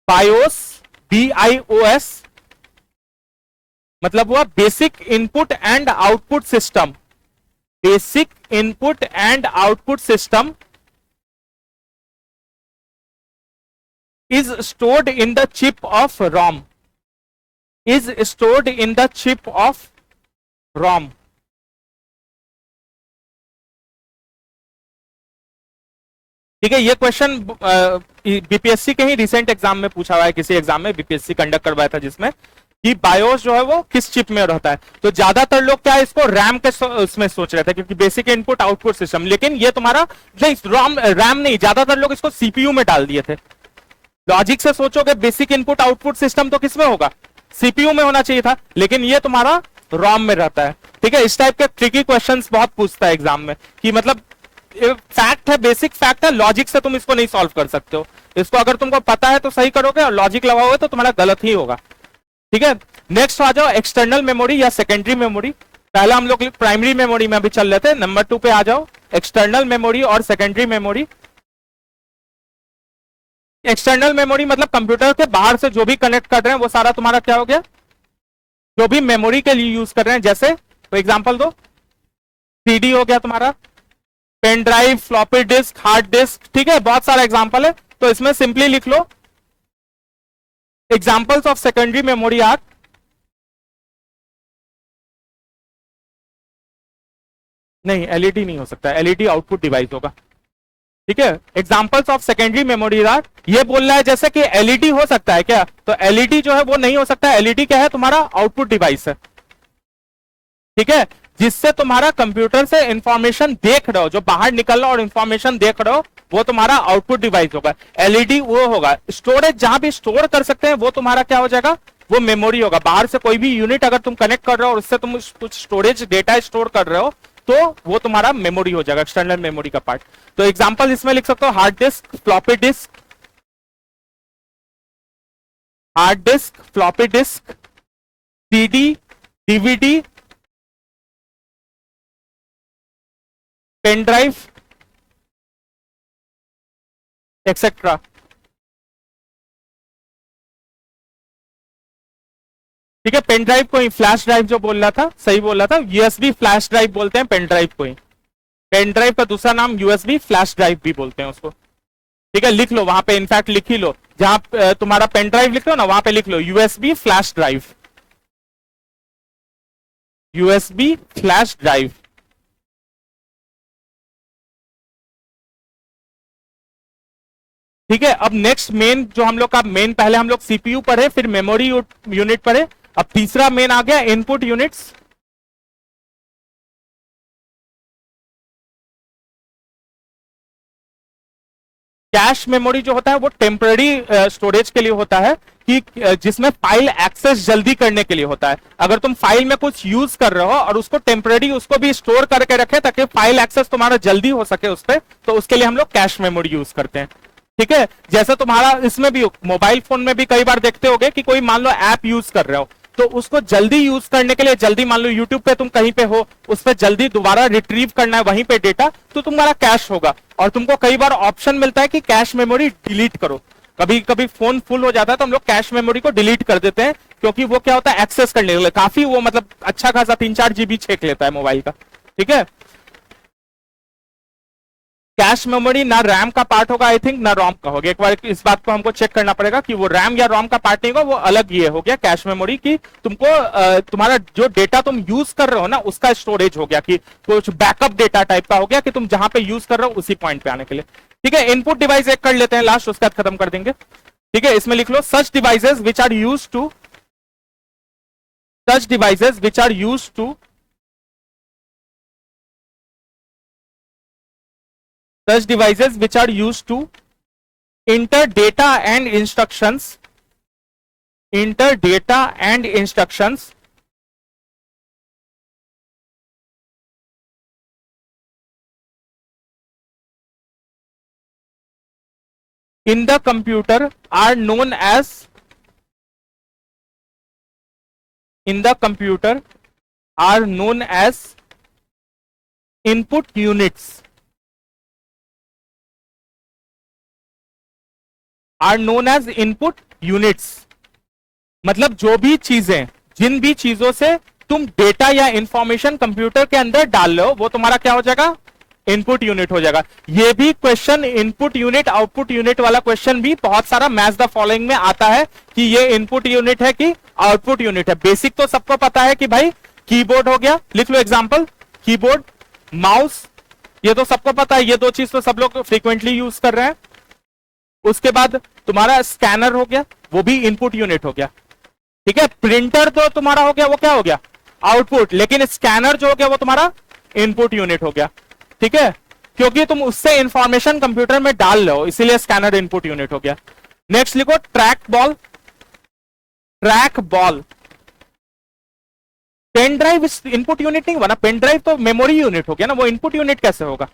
बायोस, BIOS, मतलब हुआ basic input and output system. Basic input and output system is stored in the chip of ROM, is stored in the chip of ROM. ठीक है. ये question BPSC के ही recent exam में पूछा हुआ है, किसी एग्जाम में बीपीएससी कंडक्ट करवाया था जिसमें कि बायोस जो है वो किस चिप में रहता है. तो ज्यादातर लोग क्या है, इसको रैम के उसमें सोच रहे थे क्योंकि बेसिक इनपुट आउटपुट सिस्टम, लेकिन ये तुम्हारा रैम नहीं, ज्यादातर लोग इसको सीपीयू में डाल दिए थे. लॉजिक से सोचोगे बेसिक इनपुट आउटपुट सिस्टम तो किसमें होगा, सीपीयू में होना चाहिए था, लेकिन ये तुम्हारा रॉम में रहता है. ठीक है. इस टाइप के ट्रिकी क्वेश्चंस बहुत पूछता है एग्जाम में कि मतलब फैक्ट है, बेसिक फैक्ट है, लॉजिक से तुम इसको नहीं सॉल्व कर सकते हो. इसको अगर तुमको पता है तो सही करोगे और लॉजिक लगाओगे तो तुम्हारा गलत ही होगा. ठीक है. नेक्स्ट आ जाओ, एक्सटर्नल मेमोरी या सेकेंडरी मेमोरी. पहला हम लोग प्राइमरी मेमोरी में अभी चल रहे थे, नंबर 2 पे आ जाओ, एक्सटर्नल मेमोरी और सेकेंडरी मेमोरी. एक्सटर्नल मेमोरी मतलब कंप्यूटर के बाहर से जो भी कनेक्ट कर रहे हैं वो सारा तुम्हारा क्या हो गया, जो भी मेमोरी के लिए यूज कर रहे हैं. जैसे तो एग्जांपल दो, सीडी हो गया तुम्हारा, pen drive, floppy disk, hard disk. ठीक है. बहुत सारा एग्जांपल है. तो इसमें सिंपली लिख लो, examples of secondary memory are, नहीं एलईडी नहीं हो सकता, एलईडी आउटपुट डिवाइस होगा. ठीक है. Examples of secondary memory are, ये बोल रहा है जैसे कि एलईडी हो सकता है क्या, तो एलईडी जो है वो नहीं हो सकता. एलईडी क्या है, तुम्हारा आउटपुट डिवाइस है. ठीक है. जिससे तुम्हारा कंप्यूटर से इंफॉर्मेशन देख रहे हो, जो बाहर निकल रहा हो और इंफॉर्मेशन देख रहे हो, वो तुम्हारा आउटपुट डिवाइस होगा. एलईडी वो होगा. स्टोरेज जहां भी स्टोर कर सकते हैं वो तुम्हारा क्या हो जाएगा, वो मेमोरी होगा. बाहर से कोई भी यूनिट अगर तुम कनेक्ट कर रहे हो और उससे तुम कुछ स्टोरेज डेटा स्टोर कर रहे हो तो वो तुम्हारा मेमोरी हो जाएगा, एक्सटर्नल मेमोरी का पार्ट. तो एग्जांपल इसमें लिख सकते हो, hard disk, floppy disk, hard disk, floppy disk, CD, DVD, pen drive, etcetera. ठीक है. पेन ड्राइव को ही फ्लैश ड्राइव जो बोल रहा था, सही बोल रहा था, यूएसबी फ्लैश ड्राइव बोलते हैं पेन ड्राइव को ही. पेन ड्राइव का दूसरा नाम यूएसबी फ्लैश ड्राइव भी बोलते हैं उसको. ठीक है. लिख लो वहां पे, इनफैक्ट लिख ही लो, जहां तुम्हारा पेन ड्राइव लिख लो ना वहां पे लिख लो USB flash drive, USB flash drive. ठीक है. अब नेक्स्ट मेन जो हम लोग का मेन, पहले हम लोग सीपीयू पढ़े, फिर मेमोरी यूनिट पढ़े, अब तीसरा मेन आ गया इनपुट यूनिट्स. कैश मेमोरी जो होता है वो टेम्पररी स्टोरेज के लिए होता है, कि जिसमें फाइल एक्सेस जल्दी करने के लिए होता है। अगर तुम फाइल में कुछ यूज कर रहे हो और उसको टेम्पररी उसको भी स्टोर करके रखे ताकि फाइल एक्सेस तुम्हारा जल्दी हो सके उस पर, तो उसके लिए हम लोग कैश मेमोरी यूज करते हैं। ठीक है, जैसे तुम्हारा इसमें भी मोबाइल फोन में भी कई बार देखते होगे कि कोई मान लो ऐप यूज कर रहे हो, तो उसको जल्दी यूज करने के लिए, जल्दी मान लो यूट्यूब पे तुम कहीं पे हो, उस पर जल्दी दोबारा रिट्रीव करना है वहीं पे डेटा, तो तुम्हारा कैश होगा। और तुमको कई बार ऑप्शन मिलता है कि कैश मेमोरी डिलीट करो। कभी कभी फोन फुल हो जाता है तो हम लोग कैश मेमोरी को डिलीट कर देते हैं, क्योंकि वो क्या होता है एक्सेस करने के लिए काफी वो मतलब अच्छा खासा 3-4 GB छेक लेता है मोबाइल का। ठीक है, कैश मेमोरी ना रैम का पार्ट होगा आई थिंक, ना रोम का होगा। एक बार इस बात को हमको चेक करना पड़ेगा कि वो रैम या रोम का पार्ट नहीं होगा, वो अलग ये हो गया कैश मेमोरी की। तुमको तुम्हारा जो डेटा तुम यूज कर रहे हो ना उसका स्टोरेज हो गया, कि कुछ बैकअप डेटा टाइप का हो गया, कि तुम जहां पे यूज कर रहे हो उसी पॉइंट पे आने के लिए। ठीक है, इनपुट डिवाइस एक कर लेते हैं लास्ट, उसके बाद खत्म कर देंगे। ठीक है, इसमें लिख लो such devices which are use to such devices which are used to such devices which are used to enter data and instructions in the computer are known as input units, मतलब जो भी चीजें, जिन भी चीजों से तुम डेटा या information computer के अंदर डाल लो वो तुम्हारा क्या हो जाएगा, इनपुट यूनिट हो जाएगा। ये भी question input unit output unit वाला क्वेश्चन भी बहुत सारा मैच द फॉलोइंग में आता है कि ये इनपुट यूनिट है कि आउटपुट यूनिट है। बेसिक तो सबको पता है कि भाई कीबोर्ड हो गया, लिख लो एग्जांपल, कीबोर्ड, माउस, ये तो सबको पता है, ये दो चीज तो सब लोग फ्रीक्वेंटली यूज कर रहे हैं। उसके बाद तुम्हारा स्कैनर हो गया, वो भी इनपुट यूनिट हो गया। ठीक है, प्रिंटर तो तुम्हारा हो गया, वो क्या हो गया, आउटपुट, लेकिन स्कैनर जो हो गया वो तुम्हारा इनपुट यूनिट हो गया। ठीक है, क्योंकि तुम उससे इंफॉर्मेशन कंप्यूटर में डाल लो, इसीलिए स्कैनर इनपुट यूनिट हो गया। नेक्स्ट लिखो track ball, pen drive input unit नहीं हुआ ना, पेन ड्राइव तो मेमोरी यूनिट हो गया ना, वो इनपुट यूनिट कैसे होगा,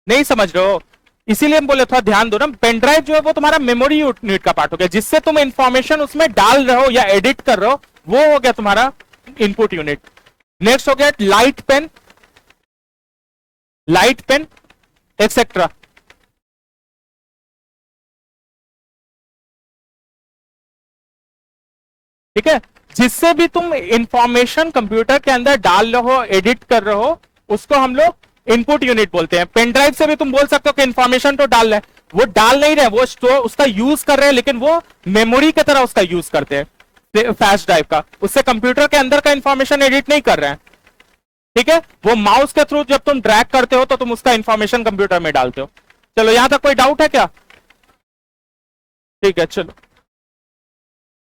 नहीं समझ रहे हो, इसीलिए हम बोले थोड़ा ध्यान दो ना। पेन ड्राइव जो है वो तुम्हारा मेमोरी यूनिट का पार्ट हो गया, जिससे तुम इंफॉर्मेशन उसमें डाल रहे हो या एडिट कर रहे हो, वो हो गया तुम्हारा इनपुट यूनिट। नेक्स्ट हो गया लाइट पेन एक्सेट्रा। ठीक है, जिससे भी तुम इंफॉर्मेशन कंप्यूटर के अंदर डाल रहे हो, एडिट कर रहे हो, उसको हम लोग इनपुट यूनिट बोलते हैं। पेन ड्राइव से भी तुम बोल सकते हो कि इंफॉर्मेशन तो डाल रहे हैं, वो डाल नहीं रहे, वो स्टोर उसका यूज कर रहे हैं, लेकिन वो मेमोरी की तरह उसका यूज करते हैं फ्लैश ड्राइव का, उससे कंप्यूटर के अंदर का इंफॉर्मेशन एडिट नहीं कर रहे हैं। ठीक है, वो माउस के थ्रू जब तुम ड्रैग करते हो तो तुम उसका इंफॉर्मेशन कंप्यूटर में डालते हो। चलो यहां तक कोई डाउट है क्या? ठीक है, चलो।